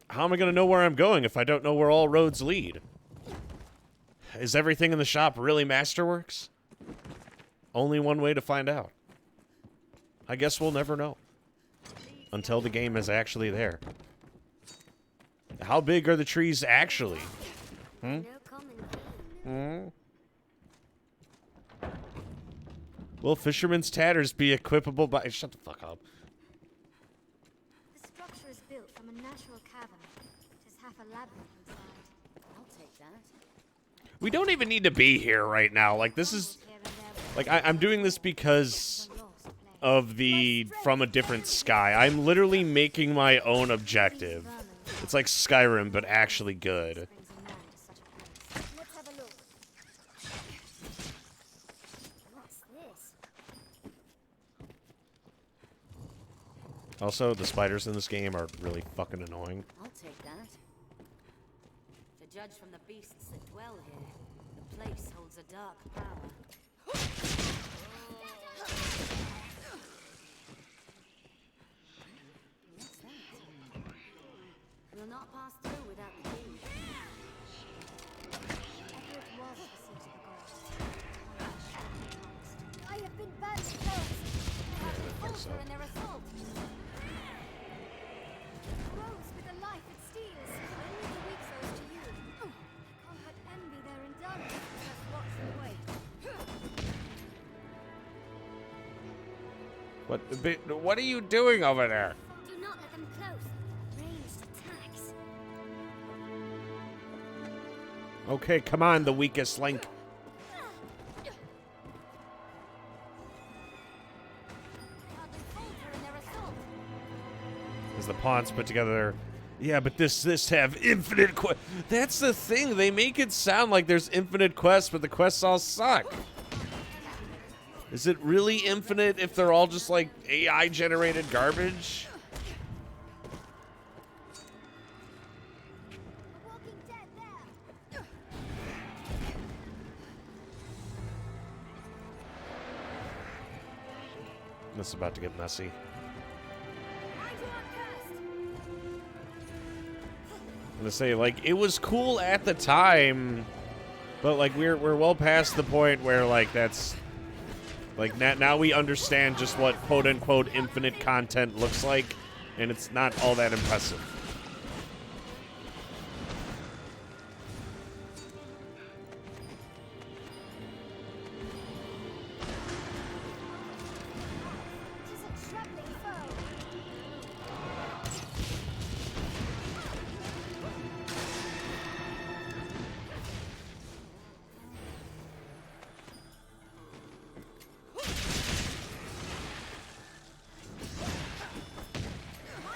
How am I going to know where I'm going if I don't know where all roads lead? Is everything in the shop really Masterworks? Only one way to find out. I guess we'll never know. Until the game is actually there. How big are the trees actually? Hmm? Hmm? Will Fisherman's Tatters be equipable by... Shut the fuck up. The structure is built from a natural cavern. It is half a labyrinth inside. I'll take that. We don't even need to be here right now. Like, this is... Like, I'm doing this because of the From a Different Sky. I'm literally making my own objective. It's like Skyrim, but actually good. Let's have a look. What's this? Also, the spiders in this game are really fucking annoying. I'll take that. To judge from the beasts that dwell here, the place holds a dark power. What's that? We'll not pass through without the key. Edward was the seat of the gods. I have been badly closed. I have been falter in their assault. Rose with the life it steals. Only the weak souls to you. I can't but envy their endurance. Just watch and wait. What are you doing over there? Do not let them close. Ranged attacks. Okay, come on, the weakest link. Hardly falter in their assault. As the pawns put together. Yeah, but this have infinite quest. That's the thing. They make it sound like there's infinite quests, but the quests all suck. Is it really infinite if they're all just like AI generated garbage? A walking dead there. This is about to get messy. I'm gonna say, like, it was cool at the time, but like we're well past the point where like that's like now we understand just what quote unquote infinite content looks like, and it's not all that impressive. Tis a trembling foe.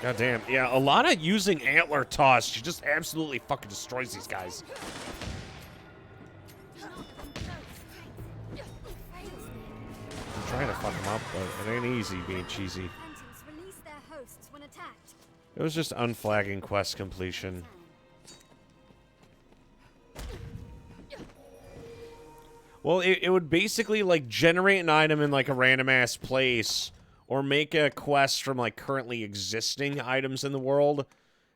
God damn. Yeah, a lot of using antler toss. She just absolutely fucking destroys these guys. I'm trying to fuck them up, but it ain't easy being cheesy. Phantoms release their hosts when attacked. It was just unflagging quest completion. Well, it would basically, like, generate an item in, like, a random-ass place, or make a quest from, like, currently existing items in the world.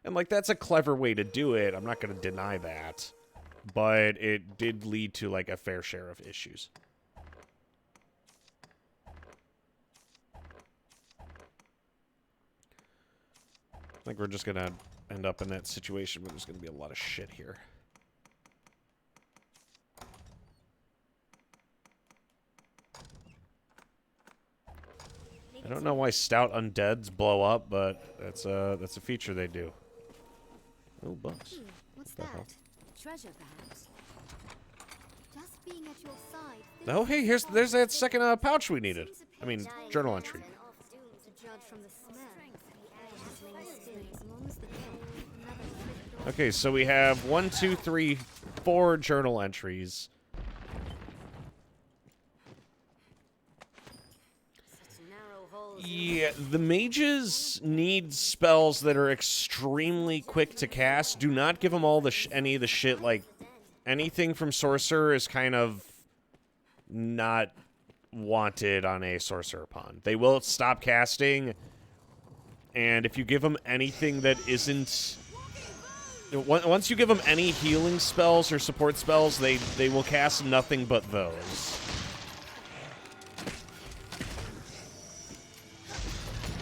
And, like, that's a clever way to do it. I'm not going to deny that. But it did lead to, like, a fair share of issues. I think we're just going to end up in that situation where there's going to be a lot of shit here. I don't know why stout undeads blow up, but that's a feature they do. Oh, bugs. What's the hell? that? Treasure, perhaps. Just being at your side. Oh, hey, there's that second pouch we needed. I mean, journal entry. To judge from the smell, the air is as long as the kill. Another trick. Okay, so we have 1, 2, 3, 4 journal entries. Such narrow holes. Yeah, the mages need spells that are extremely quick to cast. Do not give them all the any of the shit, like, anything from Sorcerer is kind of not wanted on a Sorcerer pawn. They will stop casting, and if you give them anything that isn't... Once you give them any healing spells or support spells, they will cast nothing but those.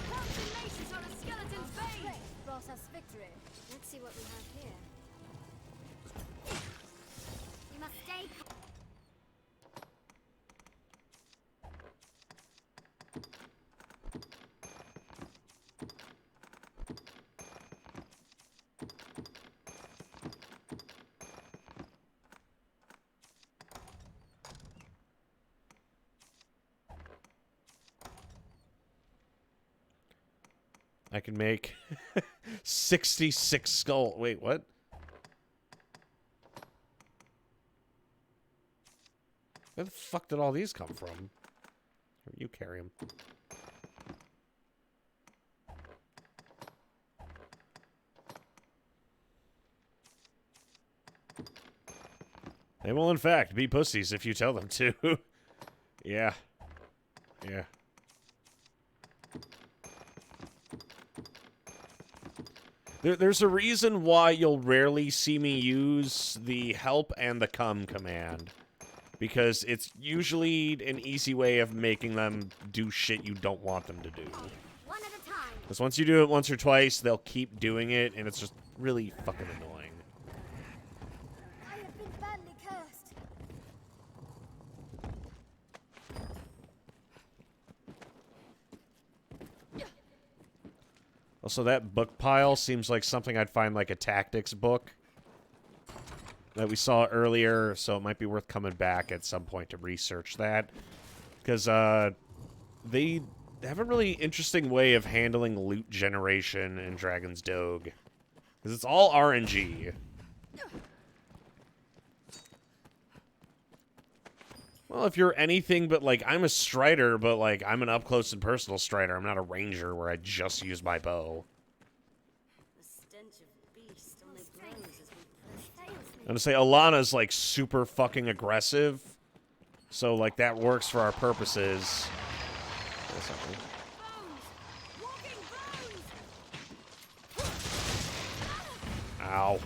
Congratulations on a skeleton's vein. Brought us victory. Let's see what we have here. You must stay. I can make 66 skull. Wait, what? Where the fuck did all these come from? You carry them. They will, in fact, be pussies if you tell them to. Yeah. Yeah. There's a reason why you'll rarely see me use the help and the come command. Because it's usually an easy way of making them do shit you don't want them to do. One at a time. Because once you do it once or twice, they'll keep doing it, and it's just really fucking annoying. I have been badly cursed. Also, that book pile seems like something I'd find like a tactics book that we saw earlier, so it might be worth coming back at some point to research that. Because they have a really interesting way of handling loot generation in Dragon's Doge. Because it's all RNG. Well, if you're anything but, like, I'm a strider, but, like, I'm an up-close and personal strider. I'm not a ranger where I just use my bow. The stench of beast only grows as we press. I'm gonna say Alana's, like, super fucking aggressive. So, like, that works for our purposes. That's not me. Ow.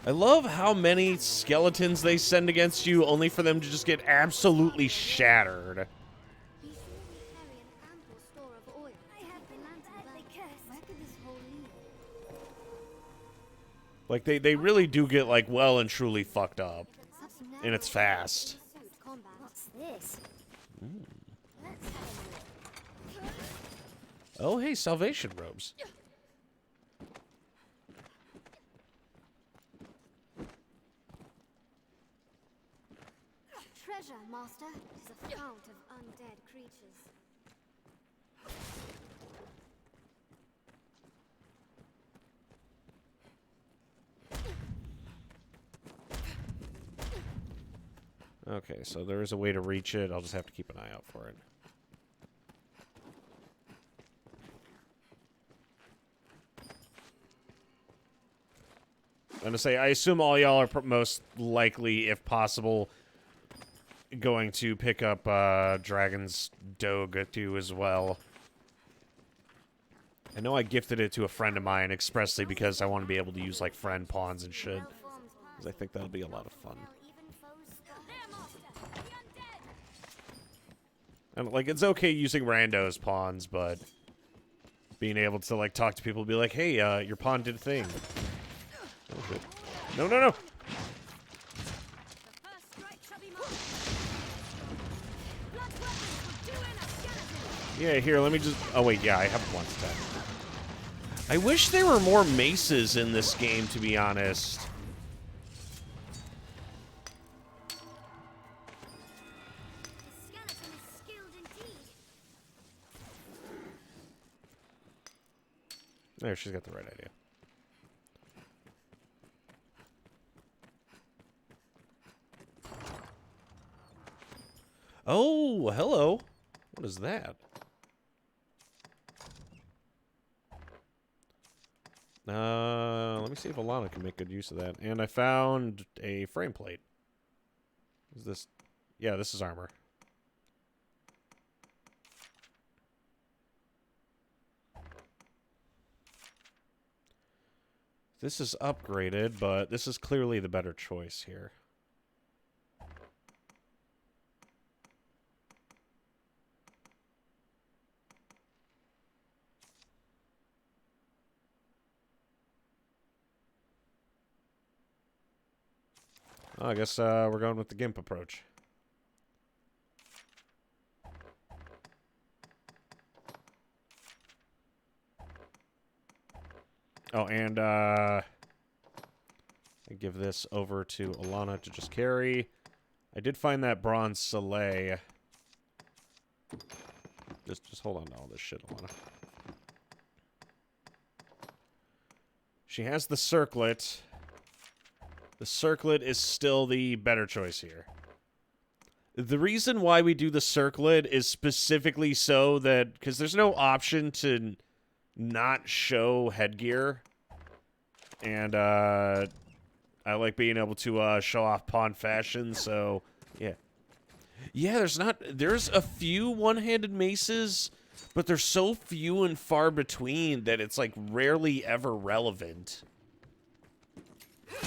I love how many skeletons they send against you, only for them to just get absolutely shattered. Be sure we carry an ample store of oil. I have been badly cursed. Where could this hole lead? Like, they really do get, like, well and truly fucked up. Such narrow And it's fast. suit combat. What's this? Let's have a look. Oh, hey, salvation robes. Treasure, Master. It is a fount of undead creatures. Okay, so there is a way to reach it. I'll just have to keep an eye out for it. I'm gonna say, I assume all y'all are most likely, if possible, going to pick up Dragon's Doge too as well. I know I gifted it to a friend of mine expressly because I want to be able to use like friend pawns and shit. Because I think that'll be a lot of fun. And like, it's okay using randos pawns, but being able to like talk to people and be like, hey, your pawn did a thing. Oh, shit. No, no, no! Yeah, here, let me just... Oh, wait, yeah, I have one step. I wish there were more maces in this game, to be honest. The skeleton is skilled indeed. There, she's got the right idea. Oh, hello. What is that? Let me see if Alana can make good use of that. And I found a frame plate. Is this? Yeah, this is armor. This is upgraded, but this is clearly the better choice here. Oh, I guess we're going with the GIMP approach. Oh, and I give this over to Alana to just carry. I did find that bronze Soleil. Just hold on to all this shit, Alana. She has the circlet. The circlet is still the better choice here. The reason why we do the circlet is specifically so that... because there's no option to not show headgear. And, I like being able to, show off pawn fashion, so... yeah. Yeah, there's a few one-handed maces, but they're so few and far between that it's, like, rarely ever relevant.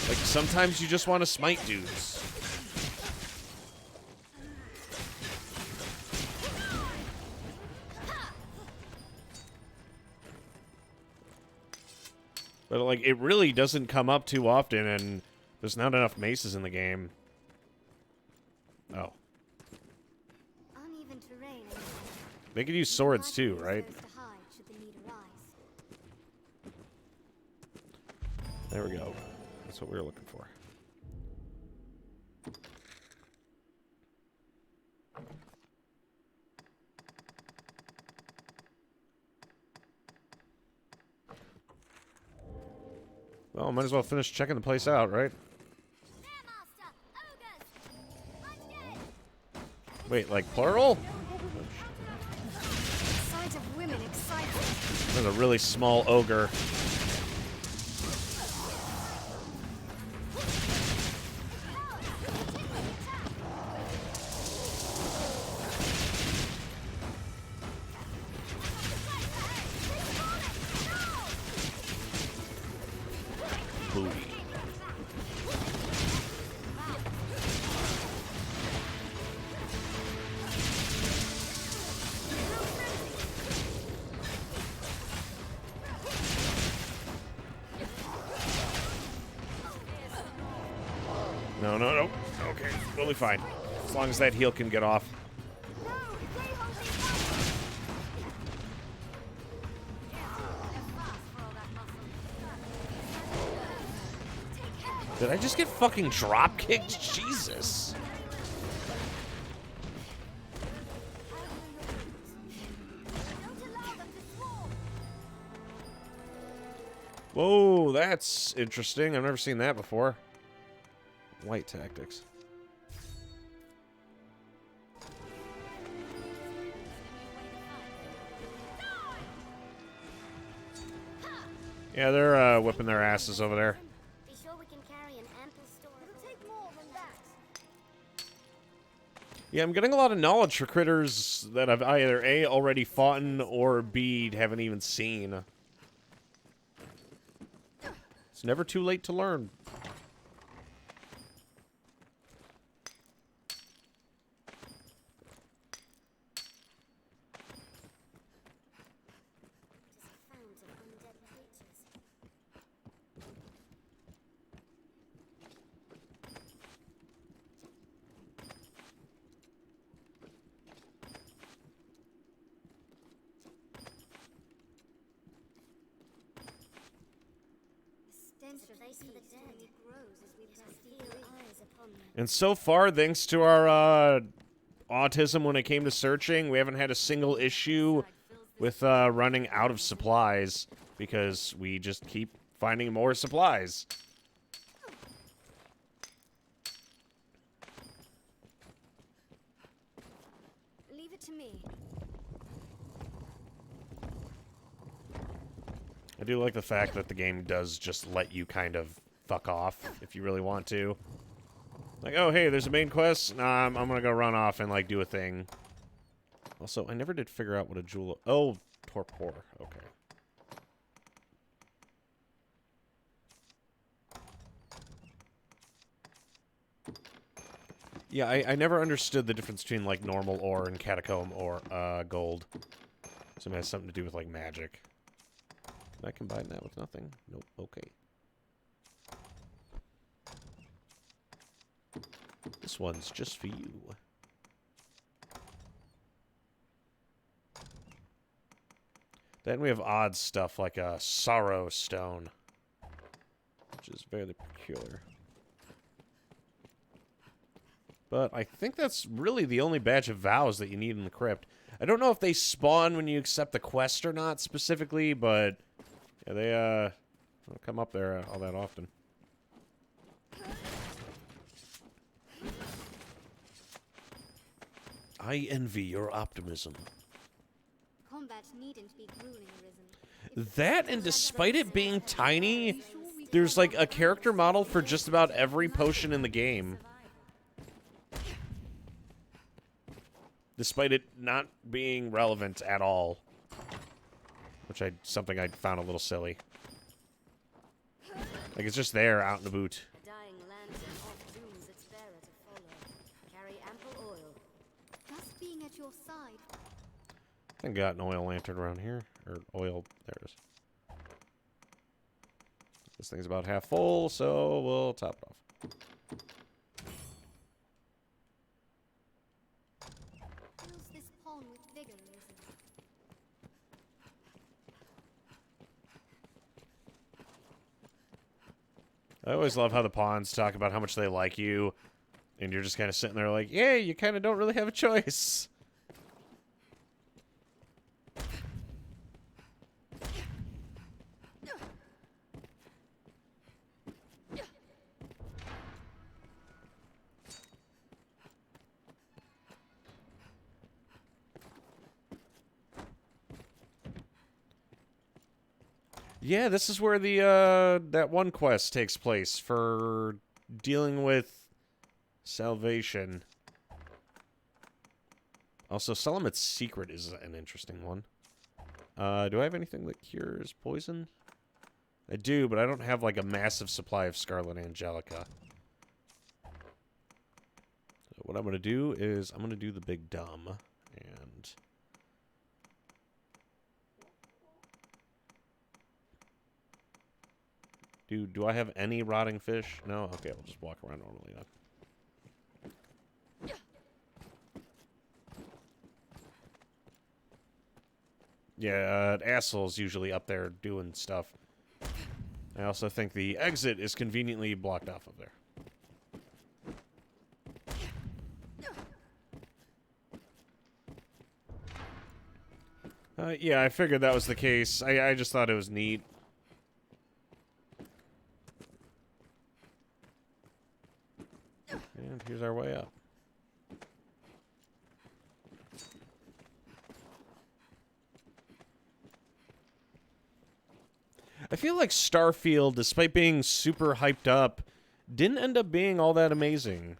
Like, sometimes you just want to smite dudes. But, like, it really doesn't come up too often, and there's not enough maces in the game. Oh. Uneven terrain. They could use swords, too, right? There we go. That's what we were looking for. Well, might as well finish checking the place out, right? Wait, like plural? Sight of women exciting. There's a really small ogre. No, no, no. Okay, totally fine. As long as that heal can get off. Did I just get fucking drop kicked? Jesus. Whoa, that's interesting. I've never seen that before. White tactics. Yeah, they're whipping their asses over there. Be sure we can carry an ample store. It'll take more than that. Yeah, I'm getting a lot of knowledge for critters that I've either A, already fought in, or B, haven't even seen. It's never too late to learn. space for the dead grows as we press deeper eyes upon them. And so far, thanks to our autism when it came to searching, we haven't had a single issue with running out of supplies because we just keep finding more supplies. Leave it to me. I do like the fact that the game does just let you kind of fuck off if you really want to. Like, oh, hey, there's a main quest. Nah, I'm gonna go run off and, like, do a thing. Also, I never did figure out what a jewel... Oh, torpor. Okay. Yeah, I never understood the difference between, like, normal ore and catacomb or gold. So it has something to do with, like, magic. Can I combine that with nothing? Nope. Okay. This one's just for you. Then we have odd stuff like a sorrow stone, which is very peculiar. But I think that's really the only badge of vows that you need in the crypt. I don't know if they spawn when you accept the quest or not specifically, but yeah, they don't come up there all that often. I envy your optimism. Combat needn't be grueling, Arisen. That, and despite it being tiny, there's like a character model for just about every potion in the game. Despite it not being relevant at all. Which something I found a little silly. Like, it's just there, out in the boot. A dying lantern oft dooms its bearer to follow. Carry ample oil. Just being at your side. I think I got an oil lantern around here. Or oil, there it is. This thing's about half full, so we'll top it off. Fills this pond with vigor, Arisen. I always love how the pawns talk about how much they like you, and you're just kind of sitting there like, yeah, you kind of don't really have a choice. Yeah, this is where the that one quest takes place for dealing with salvation. Also, Solomon's secret is an interesting one. Do I have anything that cures poison? I do, but I don't have like a massive supply of Scarlet Angelica. So what I'm gonna do is I'm gonna do the big dumb and. Do I have any rotting fish? No? Okay, I'll just walk around normally then. Yeah, asshole's usually up there doing stuff. I also think the exit is conveniently blocked off of there. Yeah, I figured that was the case. I just thought it was neat. And here's our way up. I feel like Starfield, despite being super hyped up, didn't end up being all that amazing.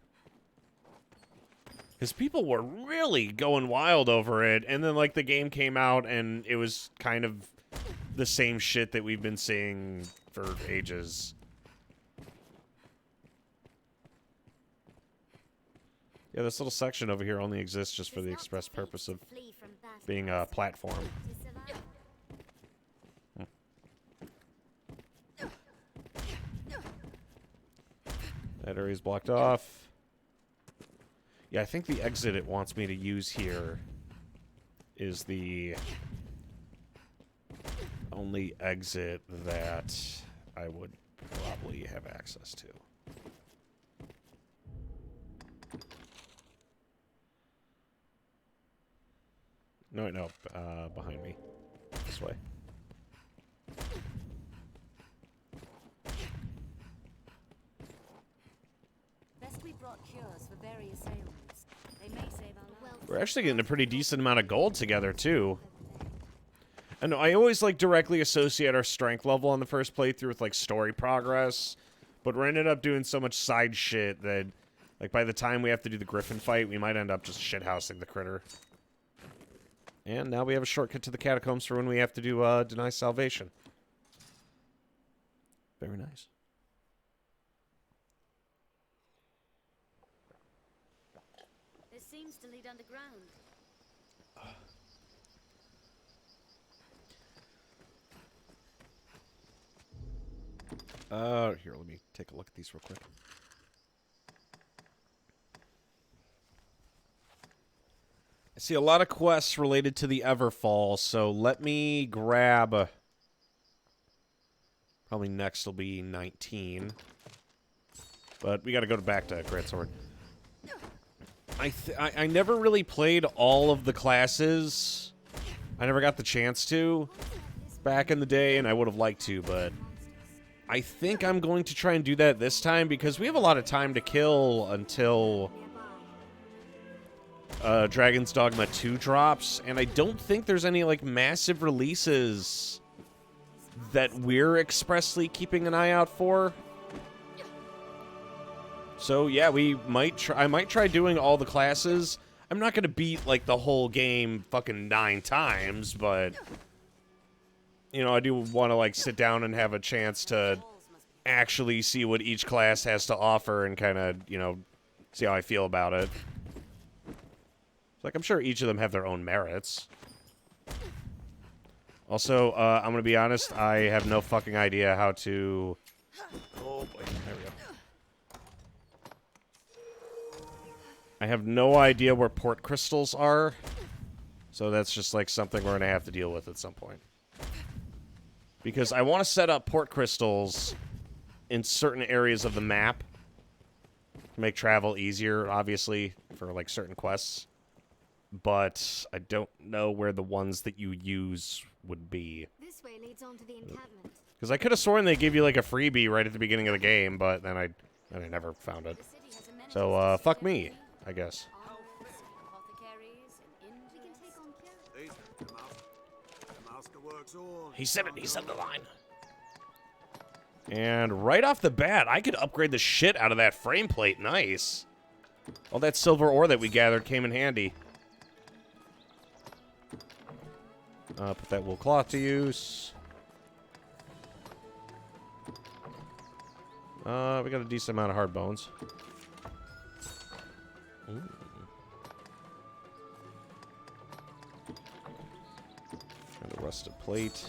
Because people were really going wild over it, and then, like, the game came out, and it was kind of the same shit that we've been seeing for ages. Yeah, this little section over here only exists just for the express purpose of being a platform. That area's blocked off. Yeah, I think the exit it wants me to use here is the only exit that I would probably have access to. No, no, behind me. This way. Best we brought cures for various ailments. They may save our lives. We're actually getting a pretty decent amount of gold together, too. And I always, like, directly associate our strength level on the first playthrough with, like, story progress. But we're ended up doing so much side shit that, like, by the time we have to do the Griffin fight, we might end up just shithousing the critter. And now we have a shortcut to the catacombs for when we have to do, deny salvation. Very nice. This seems to lead underground. Here, let me take a look at these real quick. I see a lot of quests related to the Everfall, so let me grab... probably next will be 19. But we gotta go back to Greatsword. I never really played all of the classes. I never got the chance to back in the day, and I would have liked to, but I think I'm going to try and do that this time because we have a lot of time to kill until Dragon's Dogma 2 drops, and I don't think there's any like massive releases that we're expressly keeping an eye out for. So yeah, we might I might try doing all the classes. I'm not gonna beat like the whole game fucking 9 times, but you know, I do want to like sit down and have a chance to actually see what each class has to offer and kind of, you know, see how I feel about it. Like, I'm sure each of them have their own merits. Also, I'm gonna be honest, I have no fucking idea how to... Oh, boy. There we go. I have no idea where port crystals are. So that's just, like, something we're gonna have to deal with at some point. Because I want to set up port crystals in certain areas of the map to make travel easier, obviously, for, like, certain quests. But I don't know where the ones that you use would be. This way leads on to the encampment. Because I could have sworn they gave you like a freebie right at the beginning of the game, but then I never found it. So fuck me, I guess. We can take on Kira. The master works all. He said it. He said the line. And right off the bat, I could upgrade the shit out of that frame plate. Nice. All that silver ore that we gathered came in handy. Put that wool cloth to use. We got a decent amount of hard bones. Ooh. And a rusted plate.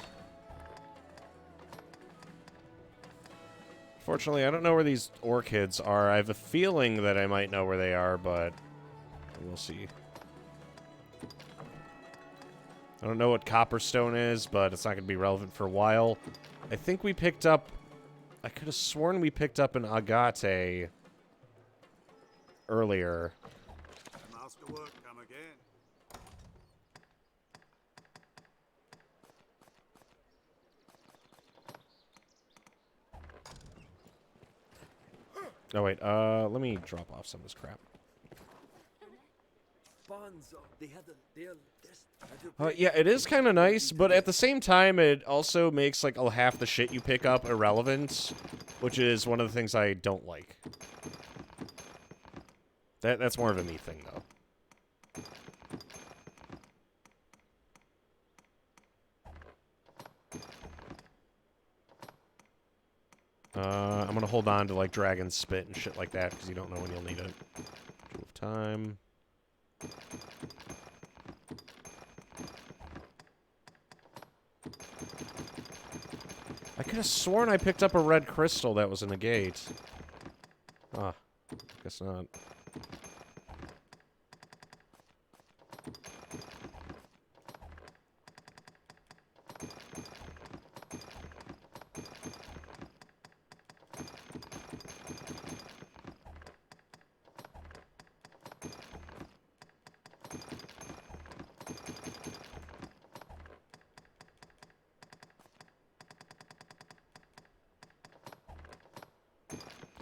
Fortunately, I don't know where these orchids are. I have a feeling that I might know where they are, but we'll see. I don't know what copperstone is, but it's not going to be relevant for a while. I think we picked up... I could have sworn we picked up an agate earlier. The master work come again. Oh, wait. Let me drop off some of this crap. Bonds, they have they're Yeah, it is kind of nice, but at the same time, it also makes, like, half the shit you pick up irrelevant, which is one of the things I don't like. That's more of a me thing, though. I'm gonna hold on to, like, dragon spit and shit like that, because you don't know when you'll need it. Jewel of time. I could have sworn I picked up a red crystal that was in the gate. Ah, guess not.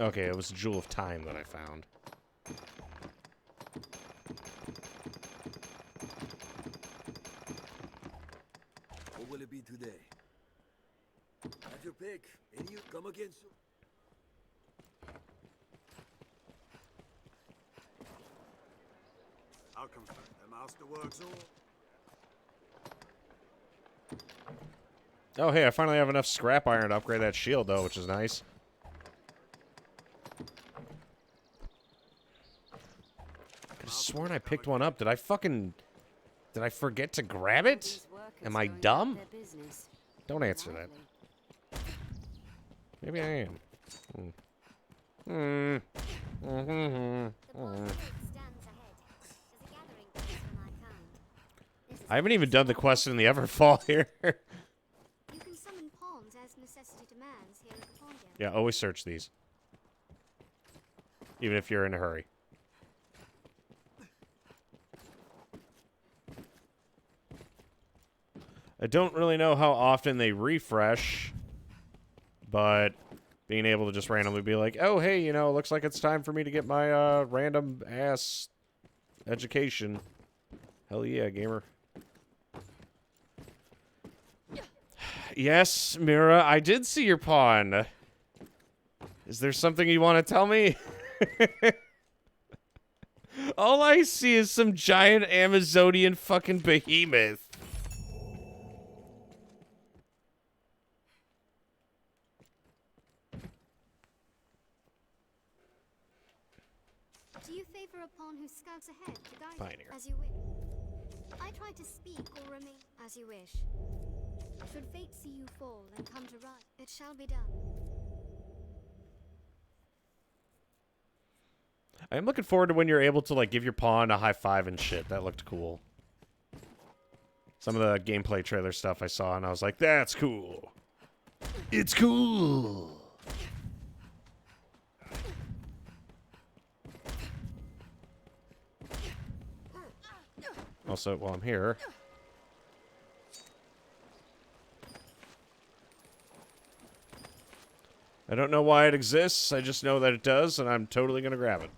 Okay, it was a Jewel of Time that I found. What will it be today? Have your pick. And you come again soon. I'll confirm. The master works all. Oh, hey, I finally have enough scrap iron to upgrade that shield, though, which is nice. I could have sworn I picked one up. Did I forget to grab it? These workers Am I going about dumb? their business. Don't answer that. Maybe I am. The boss stands ahead. There's a gathering place for my kind. This is I haven't even done the quest in the Everfall here. You can summon pawns as necessity demands here at the pawn guild. Yeah, always search these. Even if you're in a hurry. I don't really know how often they refresh, but being able to just randomly be like, oh, hey, you know, looks like it's time for me to get my random ass education. Hell yeah, gamer. Yes, Mira, I did see your pawn. Is there something you want to tell me? All I see is some giant Amazonian fucking behemoth. Do you favor a pawn who scouts ahead to guide you Pioneer. as you wish? I try to speak or remain as you wish. Should fate see you fall and come to right, it shall be done. I am looking forward to when you're able to, like, give your pawn a high five and shit. That looked cool. Some of the gameplay trailer stuff I saw, and I was like, that's cool. It's cool. Also, while I'm here... I don't know why it exists, I just know that it does, and I'm totally gonna grab it.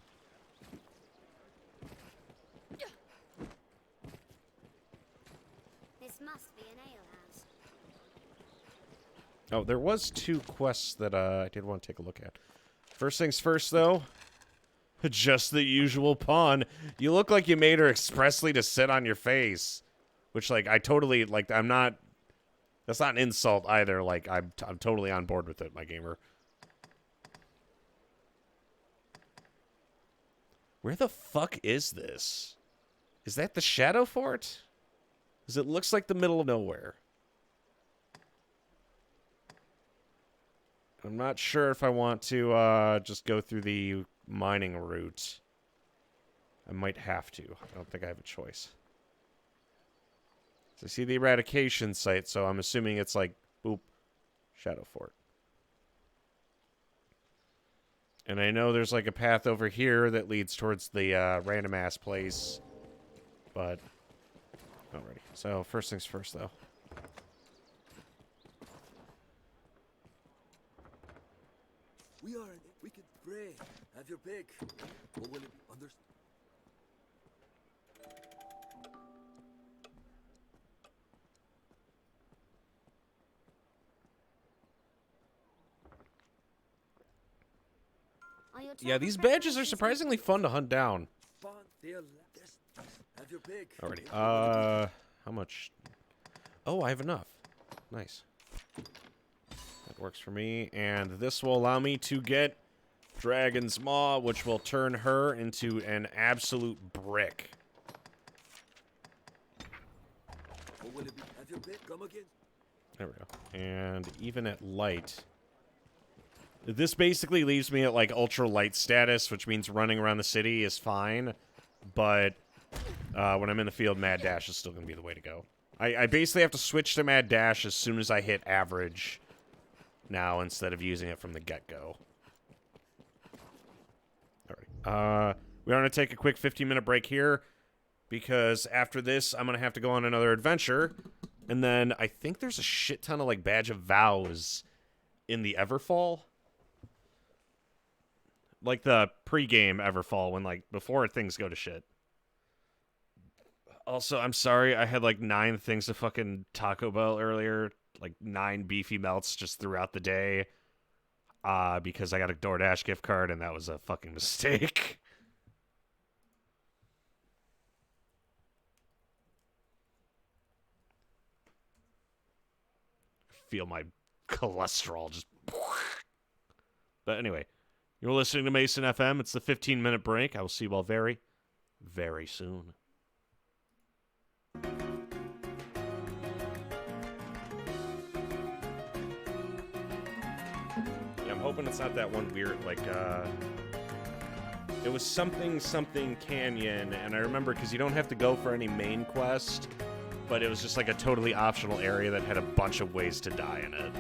This must be an alehouse. Oh, there was 2 quests that I did want to take a look at. First things first, though. Just the usual pawn. You look like you made her expressly to sit on your face. Which, like, I totally, like, I'm not... That's not an insult either. Like, I'm totally on board with it, my gamer. Where the fuck is this? Is that the Shadow Fort? Because it looks like the middle of nowhere. I'm not sure if I want to just go through the mining route. I might have to. I don't think I have a choice. So I see the eradication site, so I'm assuming it's like, boop, Shadow Fort. And I know there's like a path over here that leads towards the random ass place. But, alrighty. So, first things first, though. We can pray. Have your pick. What will it be? Understand? Are your Yeah, travel these badges are preparations surprisingly fun to hunt down. Have your pick. Alrighty. How much? Oh, I have enough. Nice. That works for me. And this will allow me to get Dragon's Maw, which will turn her into an absolute brick. What will it be? Have your pick. Come again. There we go. And even at light... This basically leaves me at, like, ultra light status, which means running around the city is fine. But when I'm in the field, Mad Dash is still going to be the way to go. I basically have to switch to Mad Dash as soon as I hit average now, instead of using it from the get-go. Alright. We're going to take a quick 15-minute break here, because after this, I'm going to have to go on another adventure. And then I think there's a shit ton of, like, Badge of Vows in the Everfall. like the pre-game Everfall when like before things go to shit. Also, I'm sorry I had like 9 things of fucking Taco Bell earlier, like 9 beefy melts just throughout the day. Because I got a DoorDash gift card and that was a fucking mistake. Feel my cholesterol just. But anyway, you're listening to Mason FM. It's the 15-minute break. I will see you all very, very soon. Yeah, I'm hoping it's not that one weird, like, it was something canyon, and I remember because you don't have to go for any main quest, but it was just like a totally optional area that had a bunch of ways to die in it.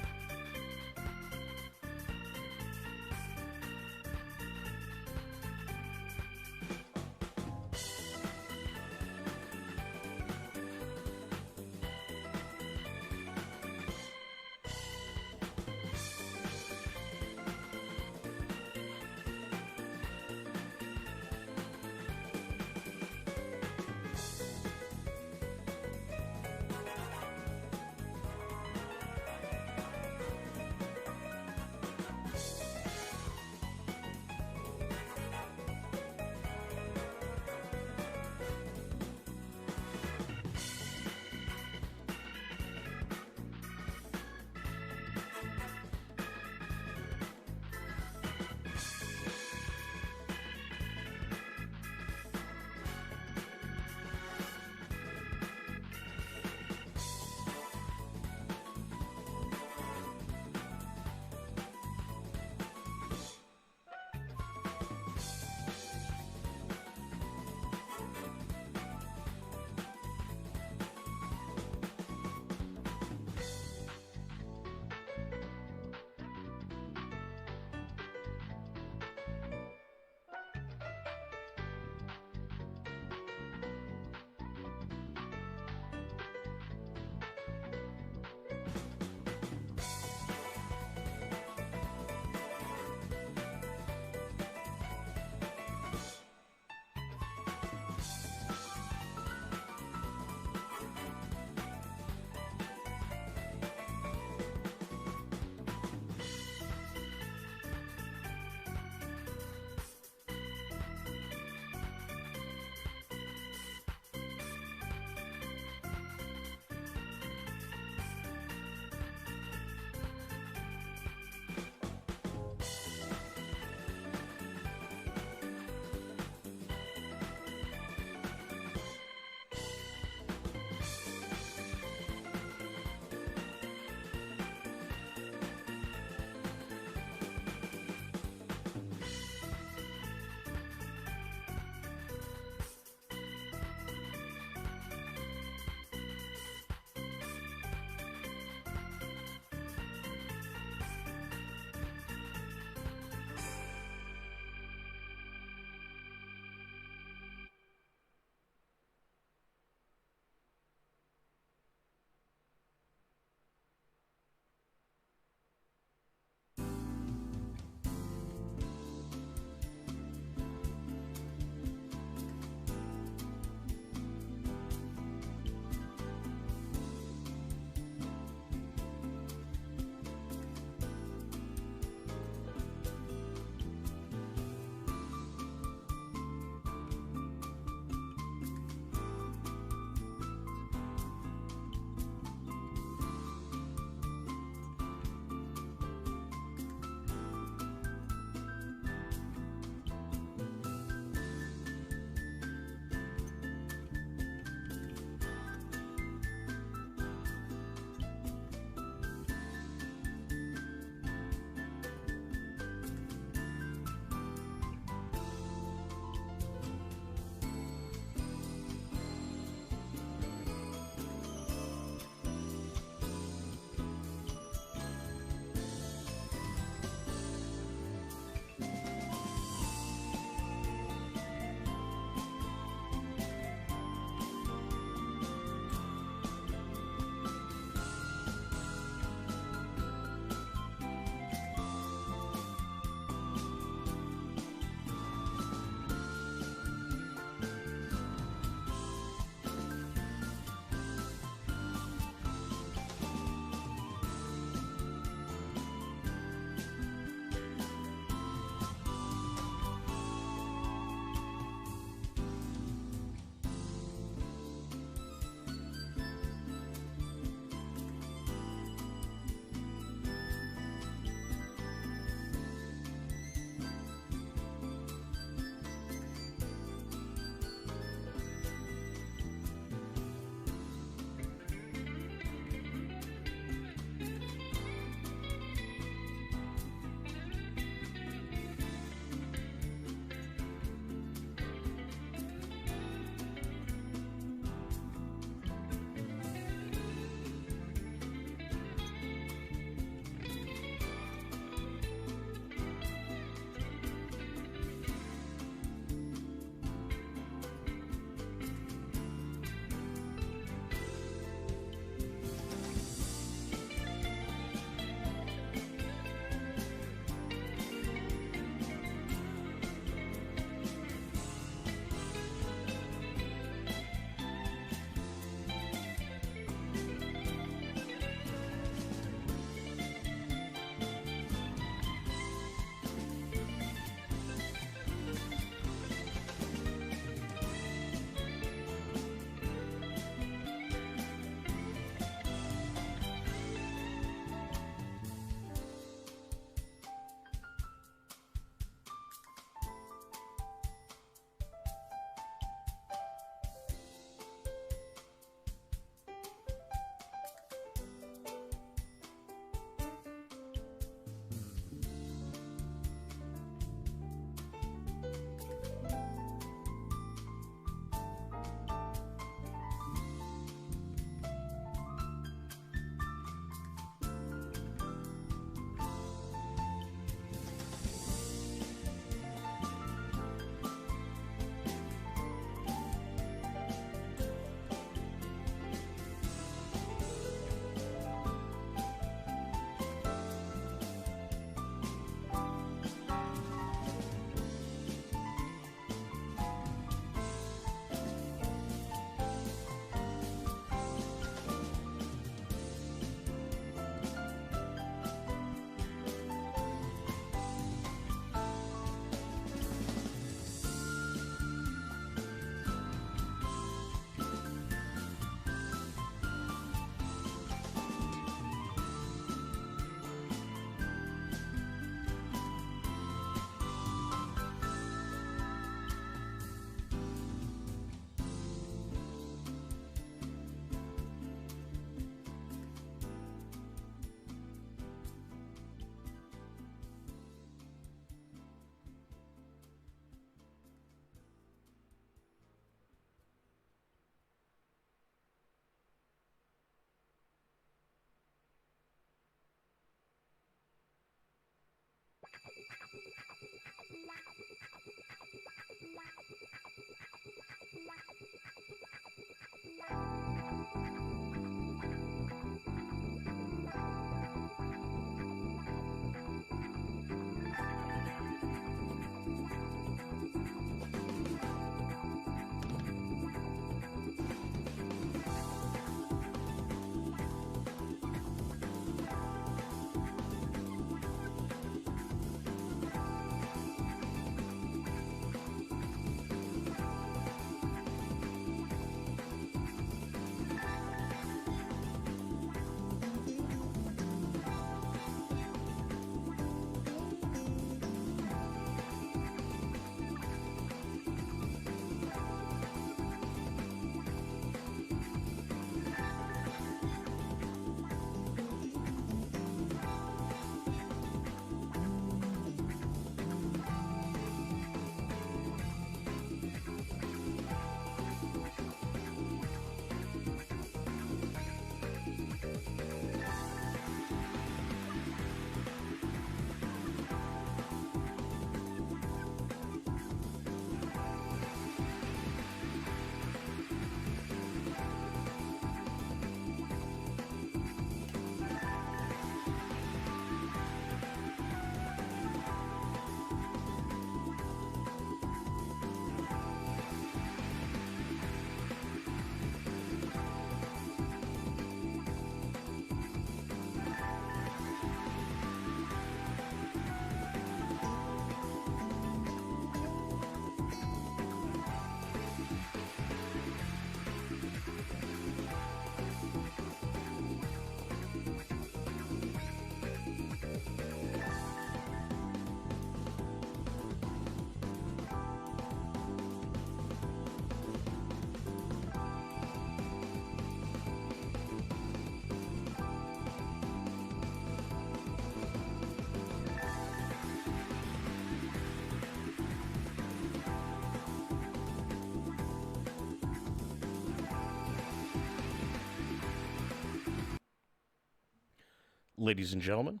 Ladies and gentlemen,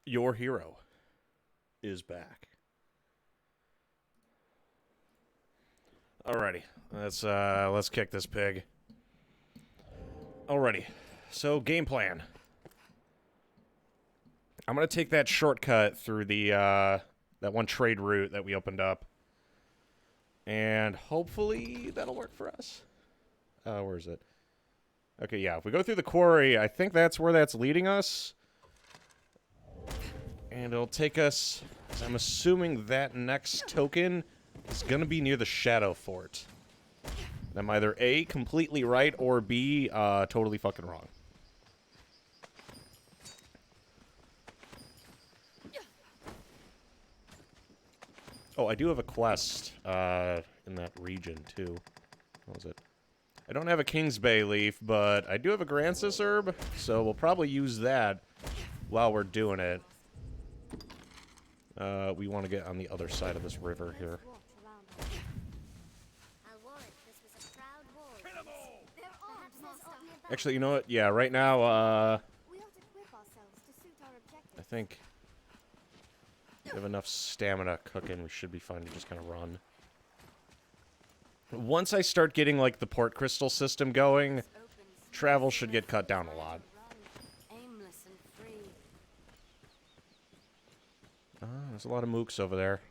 your hero is back. Alrighty, let's kick this pig. Alrighty, so game plan. I'm gonna take that shortcut through the that one trade route that we opened up, and hopefully that'll work for us. Where is it? Okay, yeah, if we go through the quarry, I think that's where that's leading us. And it'll take us, I'm assuming that next token is gonna be near the Shadow Fort. I'm either A, completely right, or B, totally fucking wrong. Oh, I do have a quest in that region, too. What was it? I don't have a King's Bay leaf, but I do have a Grancis herb, so we'll probably use that while we're doing it. We want to get on the other side of this river here. Actually, you know what? Yeah, right now, I think we have enough stamina cooking. We should be fine to just kind of run. Once I start getting, like, the port crystal system going, travel should get cut down a lot. There's a lot of mooks over there.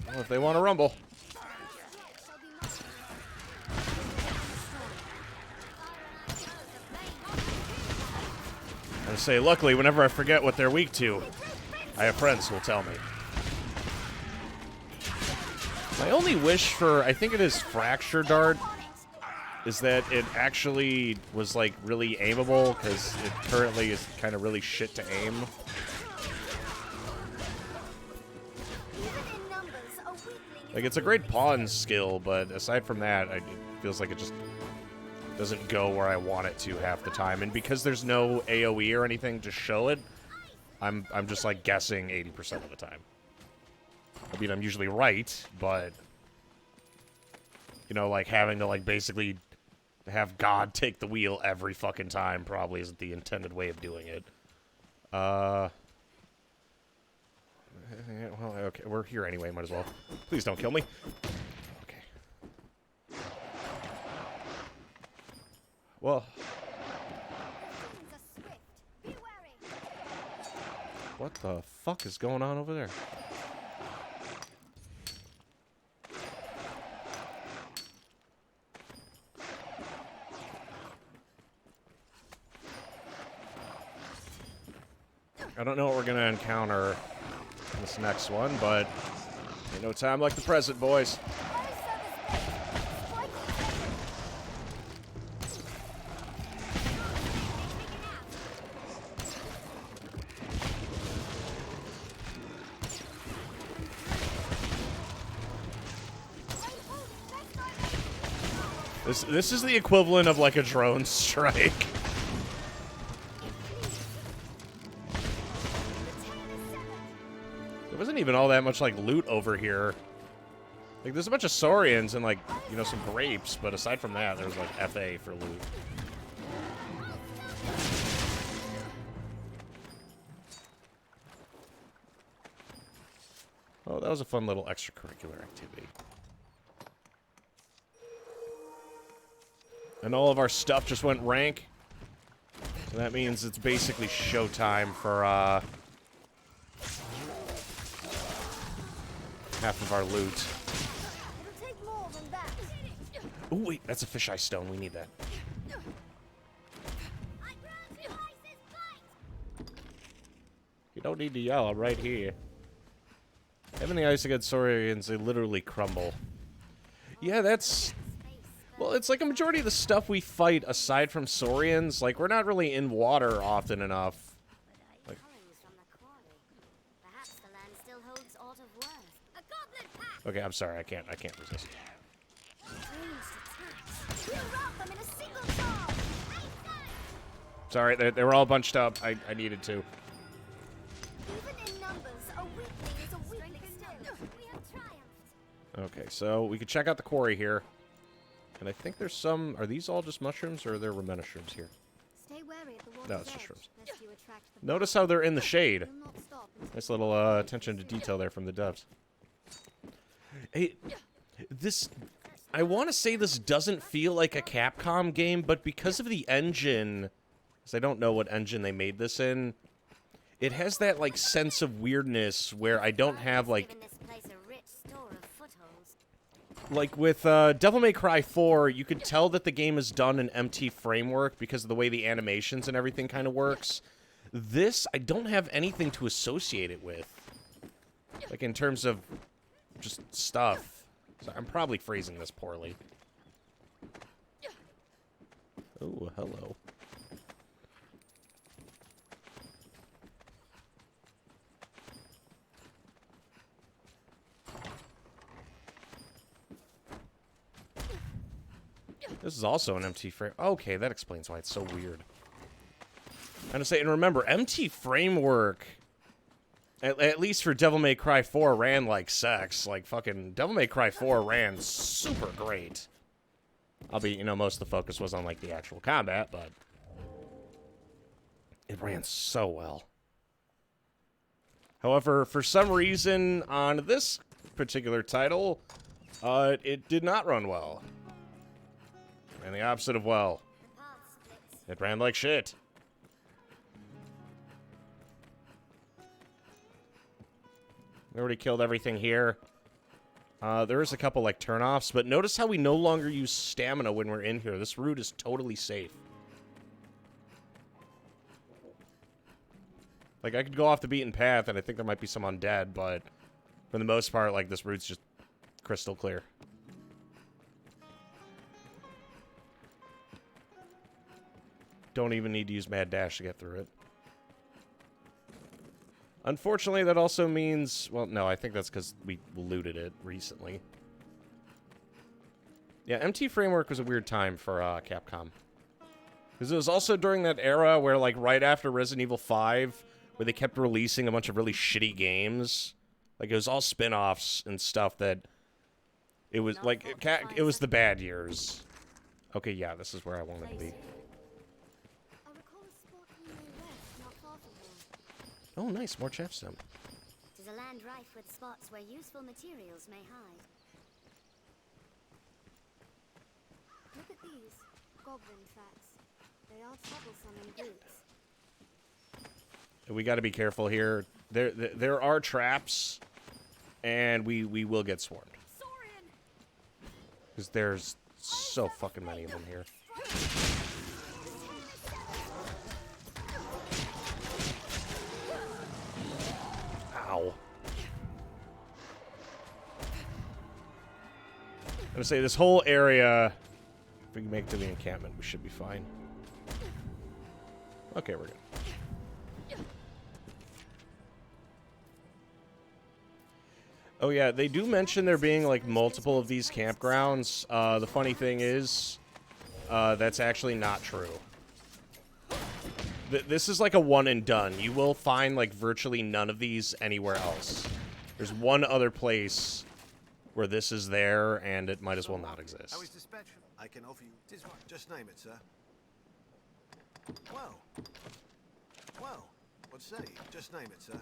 Well, if they want to rumble. I say, luckily, whenever I forget what they're weak to, I have friends who will tell me. My only wish for, I think it is Fracture Dart, is that it actually was, like, really aimable, because it currently is kind of really shit to aim. Like, it's a great pawn skill, but aside from that, it feels like it just doesn't go where I want it to half the time. And because there's no AoE or anything to show it, I'm just, like, guessing 80% of the time. I mean, I'm usually right, but, you know, like, having to, like, basically have God take the wheel every fucking time probably isn't the intended way of doing it. Well, okay, we're here anyway, might as well. Please don't kill me. Okay. Well. What the fuck is going on over there? I don't know what we're gonna encounter in this next one, but ain't no time like the present, boys. This is the equivalent of like a drone strike. There wasn't even all that much, like, loot over here. Like, there's a bunch of Saurians and, like, you know, some grapes, but aside from that, there's, like, FA for loot. Oh, that was a fun little extracurricular activity. And all of our stuff just went rank. So that means it's basically showtime for, half of our loot. Oh wait, that's a fisheye stone. We need that. You don't need to yell. I'm right here. Having the ice against Saurians, they literally crumble. Yeah, that's... Well, it's like a majority of the stuff we fight aside from Saurians. Like, we're not really in water often enough. Like, okay, I'm sorry. I can't resist. Sorry, they were all bunched up. I needed to. Okay, so we could check out the quarry here. And I think there's some... Are these all just mushrooms, or are there mushrooms here? Stay wary No, it's just shrooms. lest you attract the Notice how they're in the shade. will not stop until Nice little attention to detail there from the devs. Hey, this... I want to say this doesn't feel like a Capcom game, but because of the engine... Because I don't know what engine they made this in. It has that, like, sense of weirdness where I don't have, like... Given this place a rich store of footholds. Like with Devil May Cry 4, you could tell that the game is done in MT framework because of the way the animations and everything kind of works. This, I don't have anything to associate it with. Like in terms of just stuff. So I'm probably phrasing this poorly. Oh, hello. This is also an MT frame. Okay, that explains why it's so weird. I'm gonna say, and remember, MT framework, at least for Devil May Cry 4, ran like sex. Like, fucking, Devil May Cry 4 ran super great. Albeit, you know, most of the focus was on, like, the actual combat, but it ran so well. However, for some reason, on this particular title, it did not run well. And the opposite of well. the path splits. It ran like shit. We already killed everything here. There is a couple, like, turnoffs, but notice how we no longer use stamina when we're in here. This route is totally safe. Like, I could go off the beaten path, and I think there might be some undead, but for the most part, like, this route's just crystal clear. Don't even need to use Mad Dash to get through it. Unfortunately, that also means... Well, no, I think that's because we looted it recently. Yeah, MT Framework was a weird time for Capcom. Because it was also during that era where, like, right after Resident Evil 5, where they kept releasing a bunch of really shitty games. Like, it was all spin-offs and stuff that... It was, like, it was the bad years. Okay, yeah, this is where I wanted to be. I recall a spot in the west, not far from here. Oh, nice, more chapstone. It is a land rife with spots where useful materials may hide. Look at these goblin tracks. They are troublesome in groups. We got to be careful here. There are traps, and we will get swarmed. Because there's so fucking many of them here. Ow. I'm gonna say this whole area, if we can make it to the encampment, we should be fine. Okay, we're good. Oh yeah, they do mention there being like multiple of these campgrounds. The funny thing is, that's actually not true. This is like a one and done. You will find like virtually none of these anywhere else. There's one other place where this is there, and it might as well not exist. How is dispatch? I can offer you. Tis what? Just name it, sir. Well. Well. What say? Just name it, sir.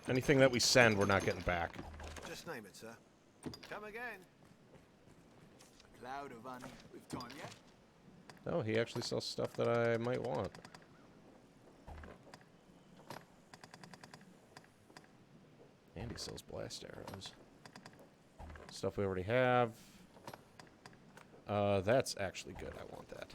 Anything that we send, we're not getting back. Just name it, sir. Come again. A cloud of honey with time yet? Oh, he actually sells stuff that I might want. And he sells blast arrows. Stuff we already have. That's actually good. I want that.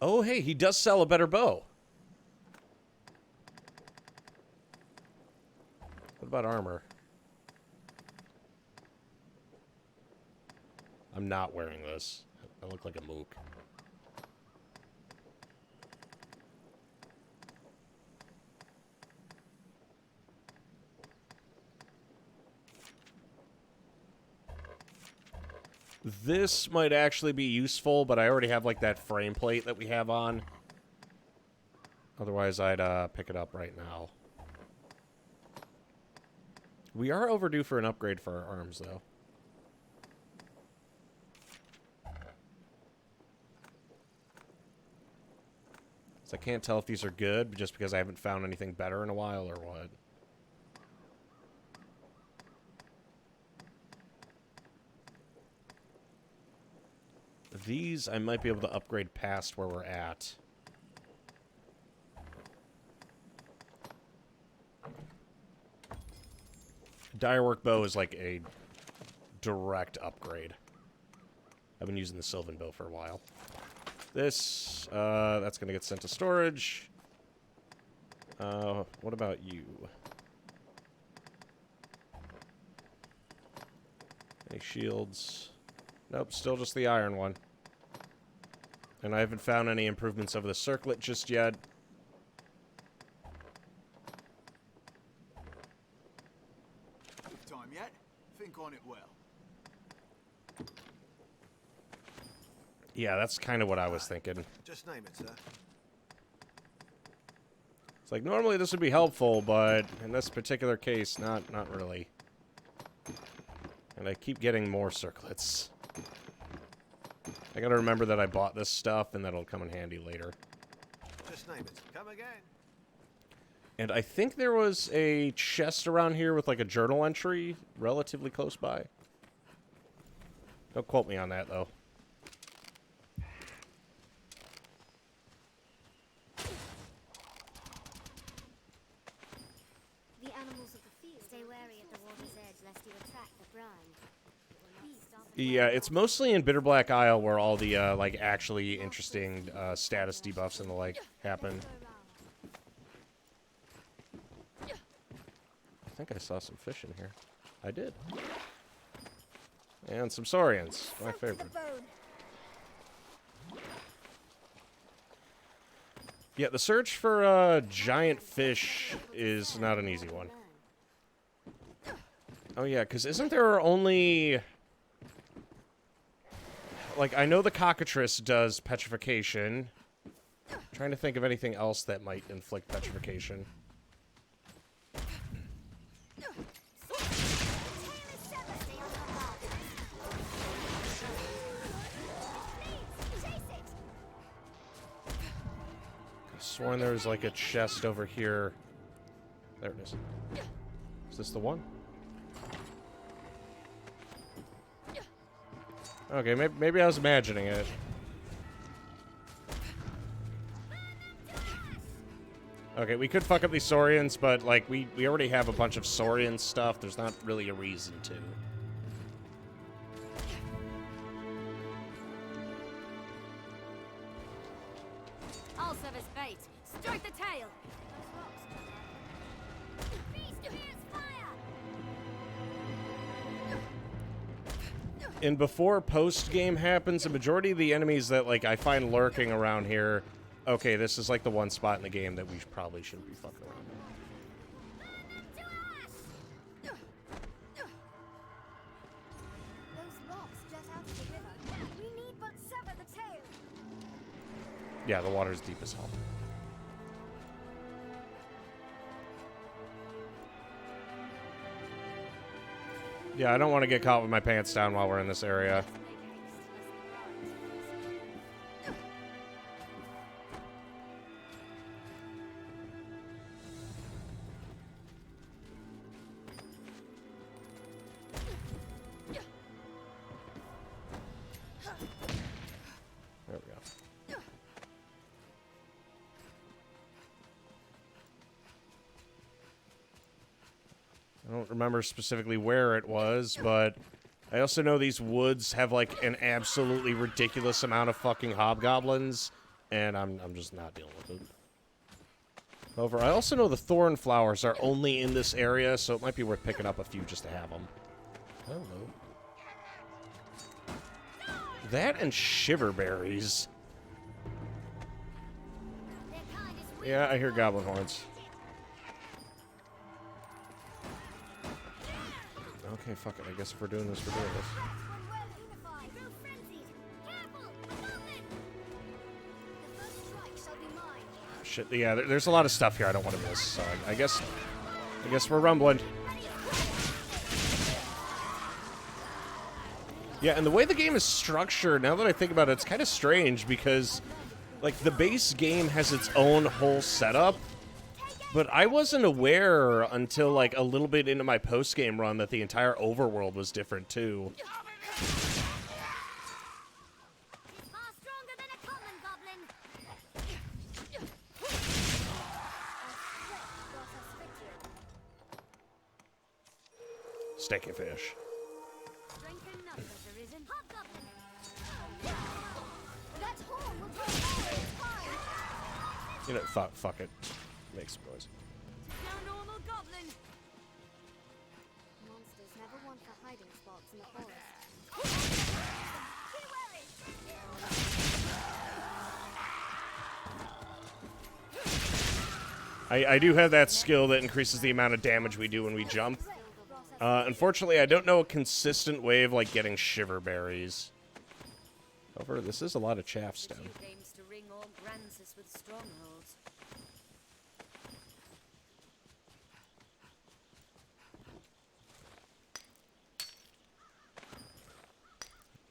Oh, hey, he does sell a better bow. What about armor? I'm not wearing this. I look like a mook. This might actually be useful, but I already have, like, that frame plate that we have on. Otherwise, I'd pick it up right now. We are overdue for an upgrade for our arms, though. So I can't tell if these are good, just because I haven't found anything better in a while, or what. These, I might be able to upgrade past where we're at. Dirework bow is like a direct upgrade. I've been using the Sylvan bow for a while. This, that's gonna get sent to storage. What about you? Any shields? Nope, still just the iron one. And I haven't found any improvements of the circlet just yet. If time yet, think on it well. Yeah, that's kind of what I was thinking. Just name it, sir. It's like, normally this would be helpful, but in this particular case, not really. And I keep getting more circlets. I gotta remember that I bought this stuff, and that'll come in handy later. Just name it. Come again. And I think there was a chest around here with, like, a journal entry relatively close by. Don't quote me on that, though. The animals of the field. Stay wary at the water's edge lest you attract the brine. Yeah, it's mostly in Bitter Black Isle where all the, like, actually interesting status debuffs and the like happen. I think I saw some fish in here. I did. And some saurians, my favorite. Yeah, the search for giant fish is not an easy one. Oh yeah, because isn't there only... Like, I know the cockatrice does petrification. I'm trying to think of anything else that might inflict petrification. I've sworn there was like a chest over here. There it is. Is this the one? Okay, maybe I was imagining it. Okay, we could fuck up these saurians, but, like, we already have a bunch of saurian stuff. There's not really a reason to. I'll serve as bait. Strike the tail. And before post-game happens, the majority of the enemies that, like, I find lurking around here... Okay, this is, like, the one spot in the game that we probably shouldn't be fucking around with. Those rocks jut out of the river. We need but sever the tail. Yeah, the water's deep as hell. Yeah, I don't want to get caught with my pants down while we're in this area. There we go. I don't remember specifically where it was, but I also know these woods have, like, an absolutely ridiculous amount of fucking hobgoblins, and I'm just not dealing with it. However, I also know the thorn flowers are only in this area, so it might be worth picking up a few just to have them. I don't know. That and shiverberries. Yeah, I hear goblin horns. Okay, fuck it. I guess if we're doing this, we're doing this. shit. Yeah, there's a lot of stuff here I don't want to miss. So I guess we're rumbling. Yeah, and the way the game is structured, now that I think about it, it's kind of strange because, like, the base game has its own whole setup, but I wasn't aware until, like, a little bit into my post-game run that the entire overworld was different, too. Steaky fish. You know, fuck it. Make some noise. Monsters never want for hiding spots in the forest. I do have that skill that increases the amount of damage we do when we jump. Unfortunately, I don't know a consistent way of, like, getting shiver berries. However, this is a lot of chaff stem.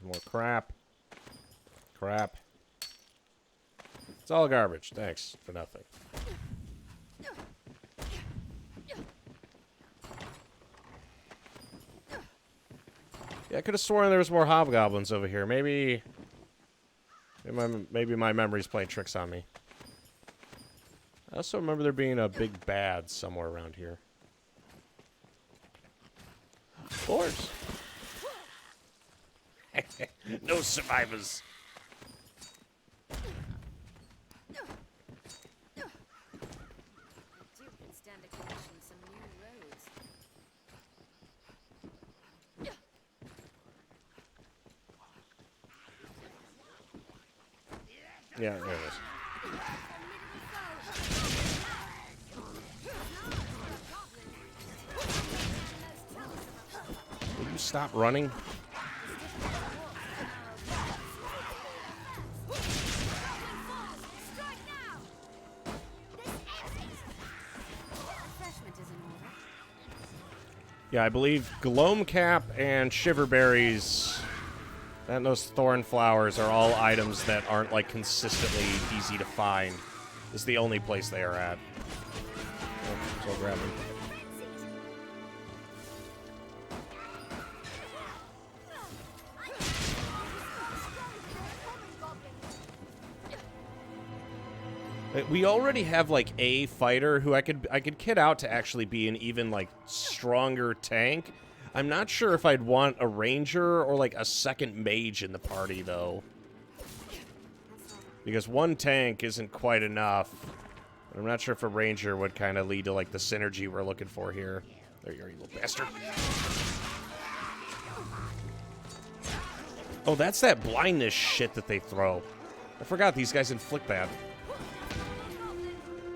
More crap. Crap. It's all garbage. Thanks for nothing. Yeah, I could have sworn there was more hobgoblins over here. Maybe my memory's playing tricks on me. I also remember there being a big bad somewhere around here. Of course. No survivors. Yeah, there it is. Will you stop running? Yeah, I believe Gloamcap and Shiverberries and those thorn flowers are all items that aren't, like, consistently easy to find. This is the only place they are at. Oh, so grab them. We already have, like, a fighter who I could kit out to actually be an even, like, stronger tank. I'm not sure if I'd want a ranger or, like, a second mage in the party, though. Because one tank isn't quite enough. I'm not sure if a ranger would kind of lead to, like, the synergy we're looking for here. There you are, you little bastard. Oh, that's that blindness shit that they throw. I forgot these guys inflict that.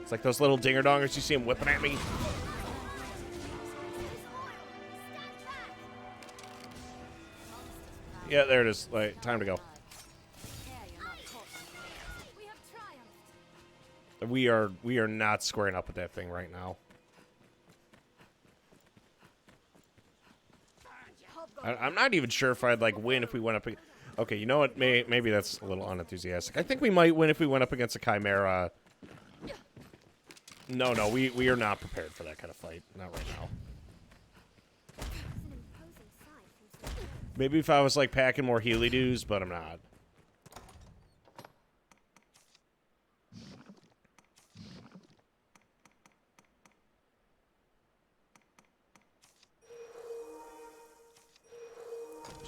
It's like those little dinger-dongers you see them whipping at me. Yeah, there it is. Like, time to go. We are not squaring up with that thing right now. I'm not even sure if I'd, like, win if we went up. Okay, you know what? Maybe that's a little unenthusiastic. I think we might win if we went up against a Chimera. No, we are not prepared for that kind of fight. Not right now. Maybe if I was, like, packing more Healy-Doos, but I'm not.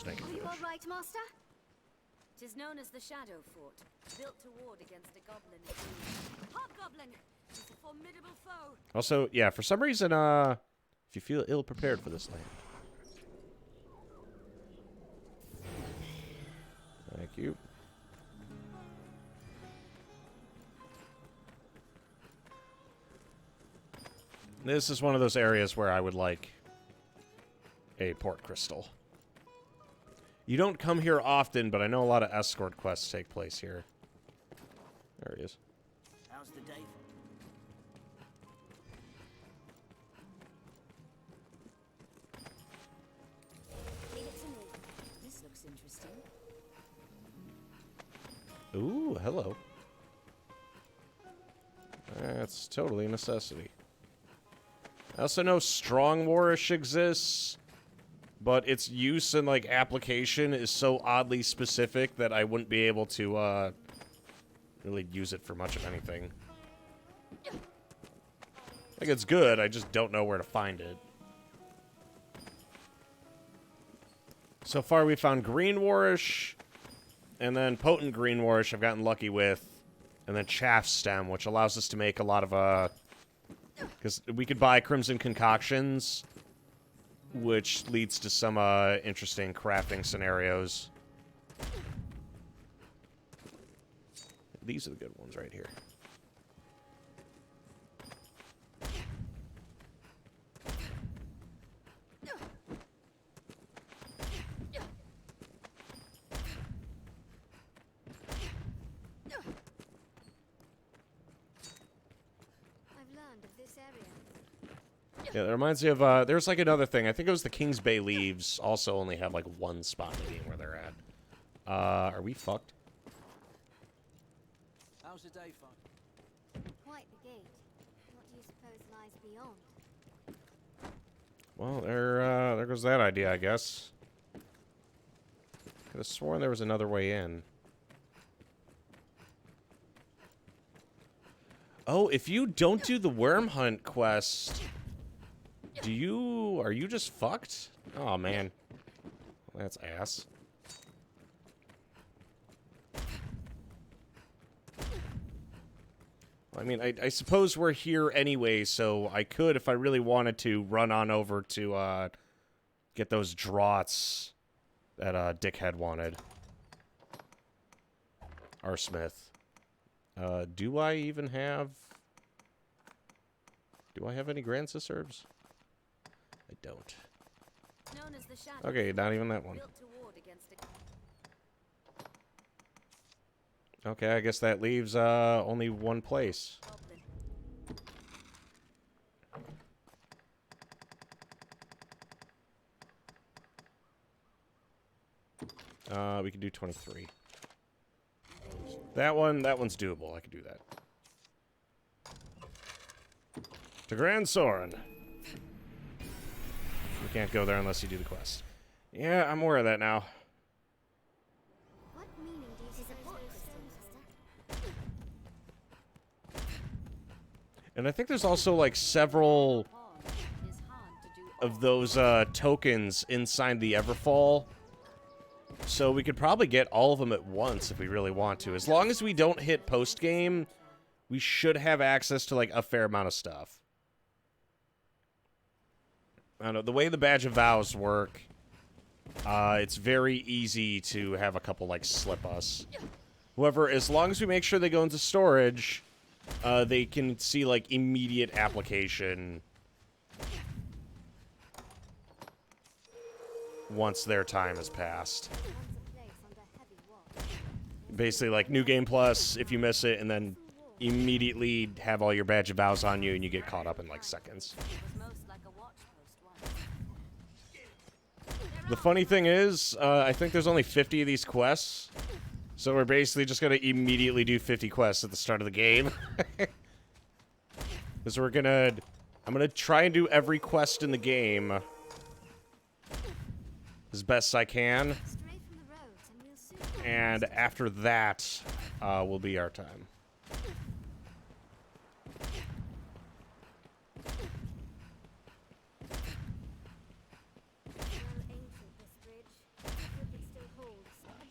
Are you all right, Master? It is known as the Shadow Fort, built to ward against a goblin indeed. Hobgoblin! It's a formidable foe. Also, yeah, for some reason, if you feel ill-prepared for this land. Thank you. This is one of those areas where I would like a port crystal. You don't come here often, but I know a lot of escort quests take place here. There he is. How's the day? Ooh, hello. That's totally a necessity. I also know Strong Warish exists, but its use and, like, application is so oddly specific that I wouldn't be able to, really use it for much of anything. Like, it's good, I just don't know where to find it. So far, we found Green Warish, and then Potent Green Warish I've gotten lucky with, and then Chaff Stem, which allows us to make a lot of, because we could buy Crimson Concoctions, which leads to some, interesting crafting scenarios. These are the good ones right here. Yeah, that reminds me of, there's like another thing. I think it was the Kings Bay Leaves also only have like one spot in the game where they're at. Are we fucked? How's the day, fun? Quite the gate. What do you suppose lies beyond? Well, there goes that idea, I guess. Could have sworn there was another way in. Oh, if you don't do the worm hunt quest, are you just fucked? Oh, man. That's ass. I mean, I suppose we're here anyway, so I could, if I really wanted to, run on over to, get those draughts that, Dickhead wanted. Our Smith. Do I even have... Do I have any Grand Herbs? I don't. Known as the Shadow, Okay, not even that one. built to ward against a Okay, I guess that leaves, only one place. goblin. We can do 23. That one's doable. I can do that. To Grand Soren. You can't go there unless you do the quest. Yeah, I'm aware of that now. What meaning do you suppose those stones have? And I think there's also, like, several Is hard to do of those, tokens inside the Everfall. So we could probably get all of them at once if we really want to. As long as we don't hit post-game, we should have access to, like, a fair amount of stuff. I don't know, the way the Badge of Vows work, it's very easy to have a couple, like, slip us. However, as long as we make sure they go into storage, they can see, like, immediate application once their time has passed. Once a place under heavy watch. Basically, like, New Game Plus, if you miss it, and then immediately have all your Badge of Vows on you, and you get caught up in, like, seconds. was most like a watch post once. The funny thing is, I think there's only 50 of these quests, so we're basically just gonna immediately do 50 quests at the start of the game. Because I'm gonna try and do every quest in the game as best I can, Stray from the roads and we'll soon find and after that, will be our time. well ancient this bridge. I hope it still holds.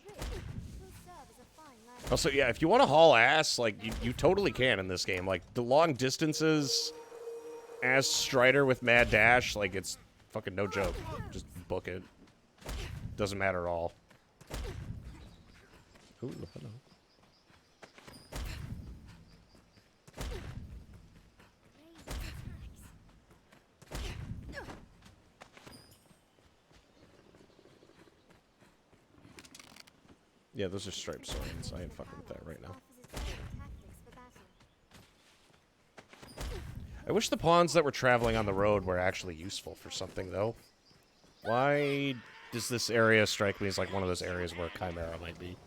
A bridge will serve as a fine landmark. Also, yeah, if you want to haul ass, like, you totally can in this game. Like, the long distances as Strider with Mad Dash, like, it's fucking no joke. Just book it. Doesn't matter at all. Ooh, hello. Yeah, those are striped swords. I ain't fucking with that right now. Offers its own tactics for battle. I wish the pawns that were traveling on the road were actually useful for something, though. Why does this area strike me as like one of those areas where Chimera might be?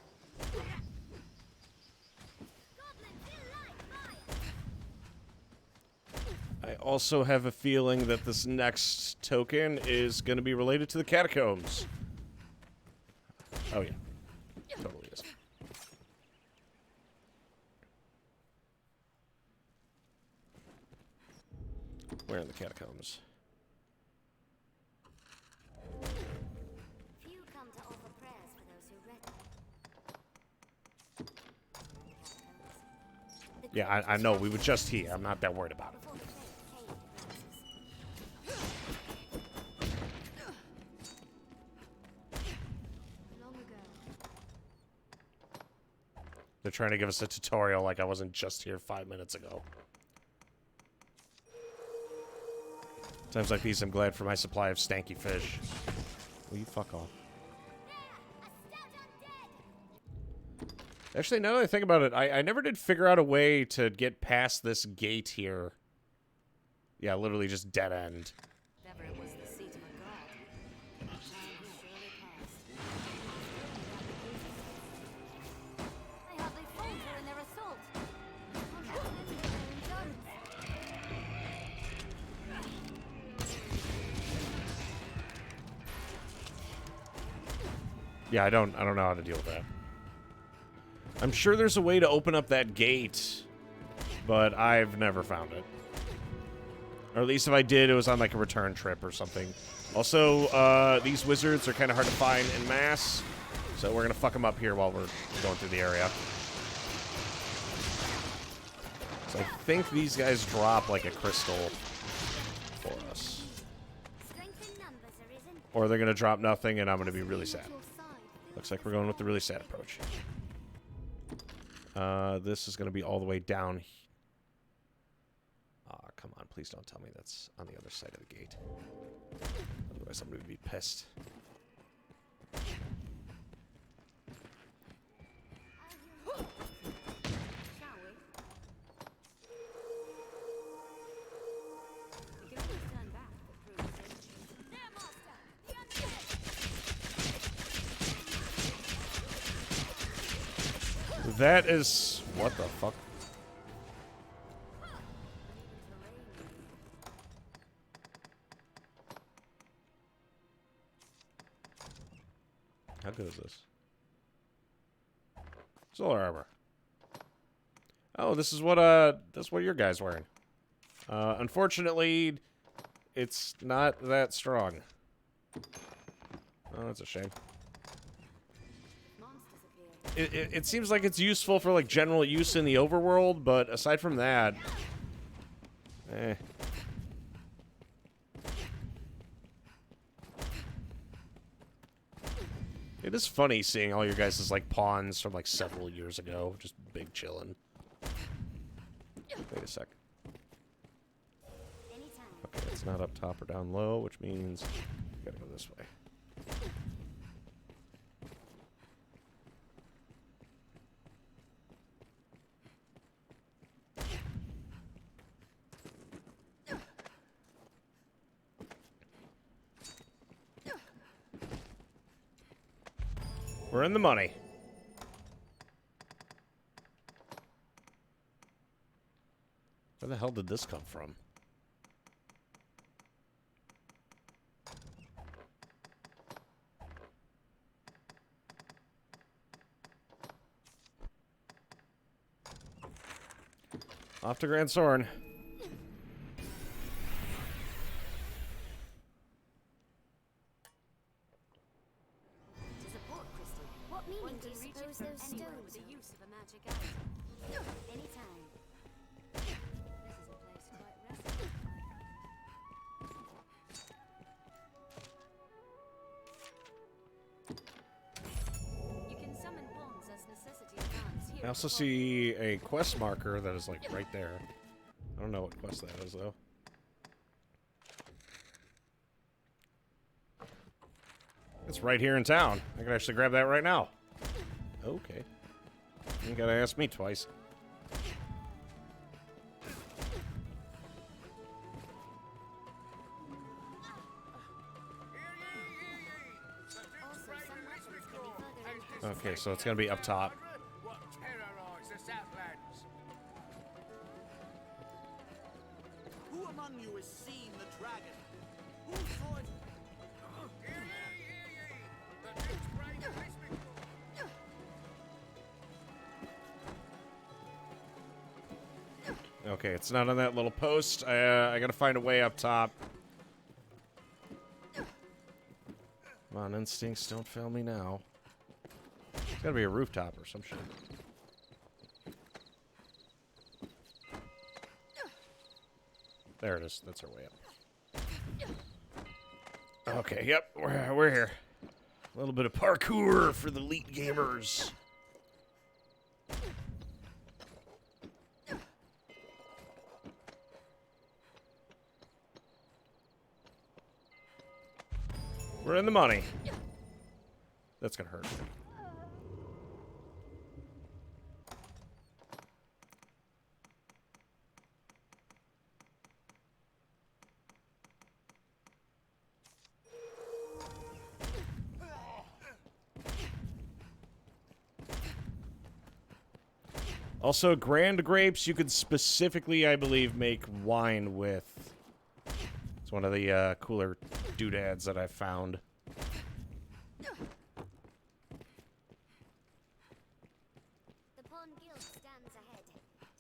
I also have a feeling that this next token is going to be related to the catacombs. Oh, yeah. Totally is. Where are the catacombs? Few come to offer prayers for those who reckon. Yeah, I know. We were just here. I'm not that worried about it. Before the faith came long ago. They're trying to give us a tutorial like I wasn't just here 5 minutes ago. Times like these, I'm glad for my supply of stanky fish. Will you fuck off? Actually, now that I think about it, I never did figure out a way to get past this gate here. Yeah, literally just dead end. If ever it was the seat of a god, time has surely passed. They hardly falter in their assault. Yeah, I don't know how to deal with that. I'm sure there's a way to open up that gate, but I've never found it. Or at least if I did, it was on like a return trip or something. Also, these wizards are kind of hard to find en masse, so we're gonna fuck them up here while we're going through the area. So I think these guys drop like a crystal for us. Strength in numbers arisen. Or they're gonna drop nothing and I'm gonna be really sad. Looks like we're going with the really sad approach. This is gonna be all the way down. Come on, please don't tell me that's on the other side of the gate. Otherwise I'm gonna be pissed. Shall we? We can always turn back if it proves dangerous. There, master! The undead! That is... what the fuck? How good is this? Solar armor. Oh, this is what your guy's wearing. Unfortunately, it's not that strong. Oh, that's a shame. Monsters appear. It seems like it's useful for like general use in the overworld, but aside from that, eh. It is funny seeing all your guys' like pawns from like several years ago, just big chillin'. Wait a sec. Anytime. Okay, it's not up top or down low, which means we gotta go this way. We're in the money. Where the hell did this come from? Off to Grand Soren. It is a port crystal. What meaning One do you can reach suppose it from those anywhere stones with the have? use of a magic item. Anytime. This is a place quite restful. You can summon bonds as necessity demands here. I also at the see a quest marker that is like right there. I don't know what quest that is though. It's right here in town. I can actually grab that right now. Okay. You gotta ask me twice. Also, some weapons can be further Okay, so it's gonna be up top. What terrorise the Southlands? Who am I has seen the dragon? Who saw it? Okay, it's not on that little post. I gotta find a way up top. Come on, instincts, don't fail me now. It's gotta be a rooftop or some shit. There it is. That's our way up. Okay, yep, we're here. A little bit of parkour for the elite gamers. We're in the money. That's gonna hurt. Also, grand grapes you could specifically, I believe, make wine with. It's one of the cooler doodads that I've found. The Pawn Guild stands ahead.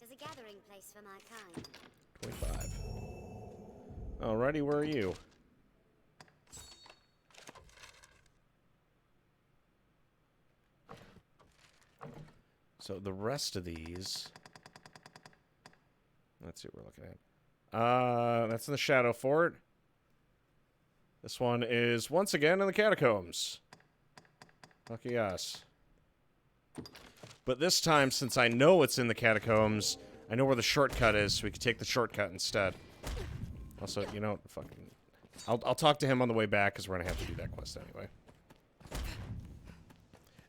It is a gathering place for my kind. 25. Alrighty, where are you? So the rest of these... Let's see what we're looking at. That's in the Shadow Fort. This one is once again in the Catacombs. Lucky us. But this time, since I know it's in the Catacombs, I know where the shortcut is, so we can take the shortcut instead. Also, you know, fucking... I'll talk to him on the way back, because we're going to have to do that quest anyway.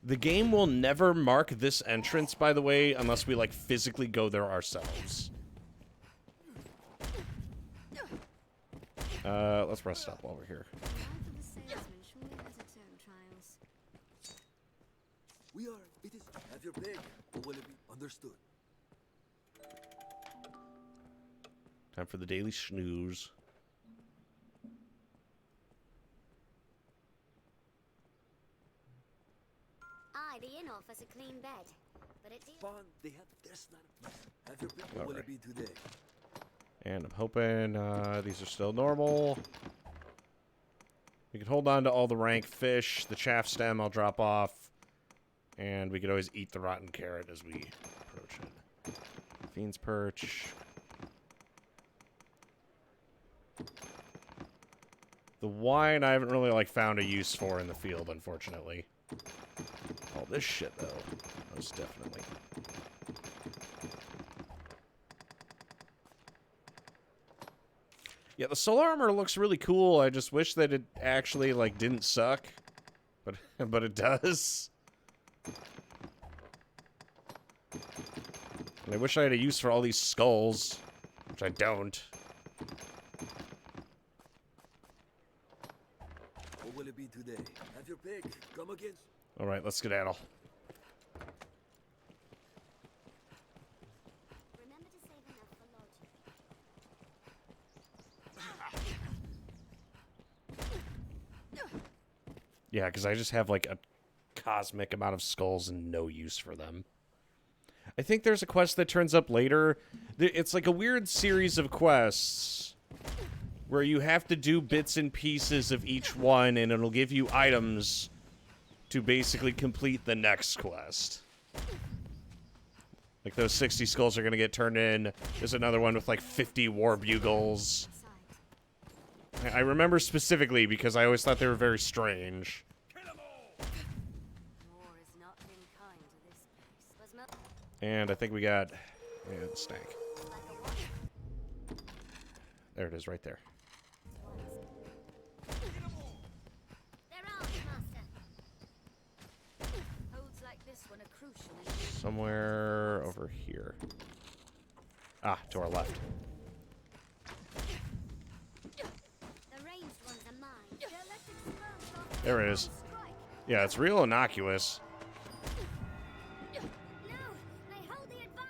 The game will never mark this entrance, by the way, unless we, like, physically go there ourselves. Let's rest up while we're here. We are. It is. Have your pick, or will it be understood? Time for the daily snooze. Aye, the inn offers a clean bed, but it Fun. They have. There's not. Have your pick, or will it be today? And I'm hoping these are still normal. We can hold on to all the rank fish. The chaff stem I'll drop off. And we could always eat the rotten carrot as we approach it. Fiend's Perch. The wine I haven't really, like, found a use for in the field, unfortunately. All this shit, though. Most definitely. Yeah, the solar armor looks really cool. I just wish that it actually, like, didn't suck. But it does. And I wish I had a use for all these skulls. Which I don't. What will it be today? Have your pick. Come again. Alright, let's skedaddle. Remember to save enough for lodging. Yeah, because I just have, like, a cosmic amount of skulls and no use for them. I think there's a quest that turns up later. It's like a weird series of quests where you have to do bits and pieces of each one, and it'll give you items to basically complete the next quest. Like, those 60 skulls are going to get turned in. There's another one with, like, 50 war bugles. I remember specifically because I always thought they were very strange. War has not been kind to this place. And I think we got... Yeah, the stank. There it is, right there. They're armed, Master. Holds like this one are crucial in Somewhere over here. Ah, to our left. The ranged ones are mine. There it is. Yeah, it's real innocuous. No, they hold the advance.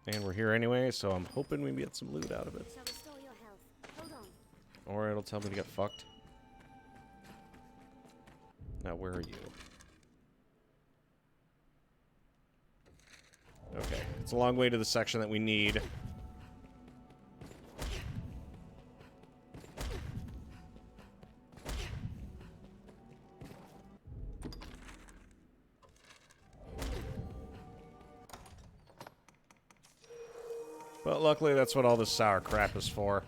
And we're here anyway, so I'm hoping we get some loot out of it. Shall restore your health. Hold on. Or it'll tell me to get fucked. Now, where are you? Okay, it's a long way to the section that we need. But luckily, that's what all this sour crap is for.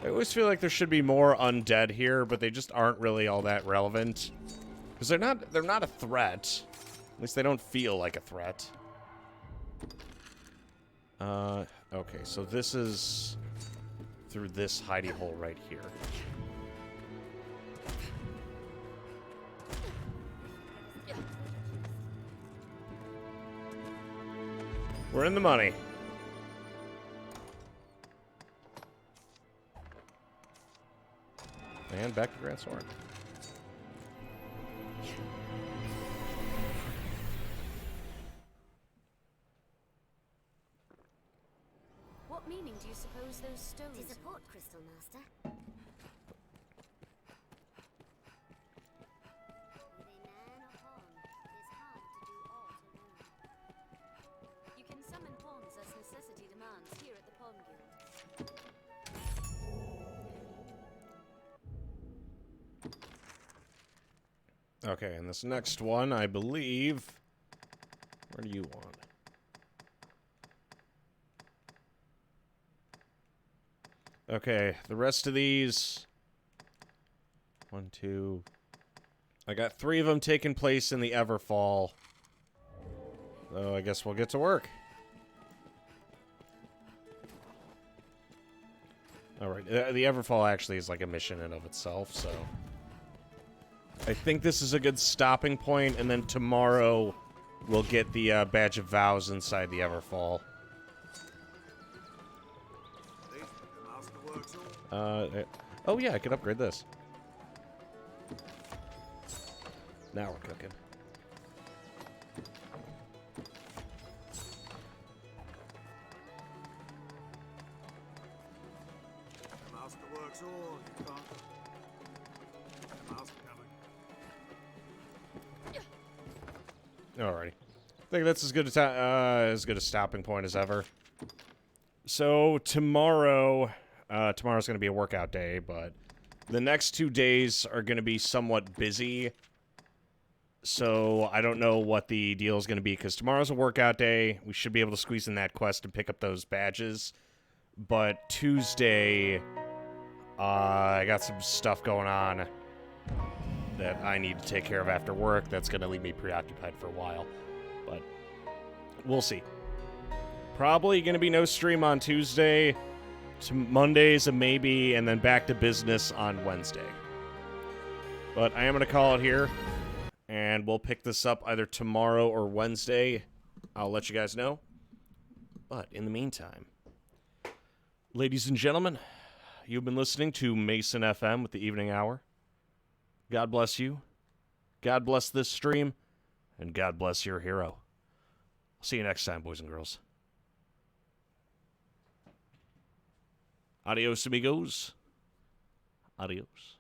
I always feel like there should be more undead here, but they just aren't really all that relevant. Because they're not a threat. At least they don't feel like a threat. Okay, so this is through this hidey hole right here. We're in the money. And back to Grand Sword. What meaning do you suppose those stones? To support Crystal Master. With a man or pawn, it is hard to do aught alone. You can summon pawns as necessity demands here at the Pawn Guild. Okay, and this next one, I believe... Where do you want? Okay, the rest of these... 1, 2... I got 3 of them taking place in the Everfall. So I guess we'll get to work. Alright, the Everfall actually is like a mission in of itself, so... I think this is a good stopping point, and then tomorrow we'll get the Badge of Vows inside the Everfall. Oh yeah, I could upgrade this. Now we're cooking. The master works all, you can't. The master coming. Alrighty. I think that's as good a stopping point as ever. So tomorrow, tomorrow's going to be a workout day, but the next 2 days are going to be somewhat busy. So I don't know what the deal is going to be, because tomorrow's a workout day. We should be able to squeeze in that quest and pick up those badges. But Tuesday, I got some stuff going on that I need to take care of after work. That's going to leave me preoccupied for a while. But we'll see. Probably going to be no stream on Tuesday. To Mondays a maybe, and then back to business on Wednesday. But I am going to call it here. And we'll pick this up either tomorrow or Wednesday. I'll let you guys know. But in the meantime, ladies and gentlemen, you've been listening to Mason FM with the Evening Hour. God bless you. God bless this stream. And God bless your hero. See you next time, boys and girls. Adios, amigos. Adios.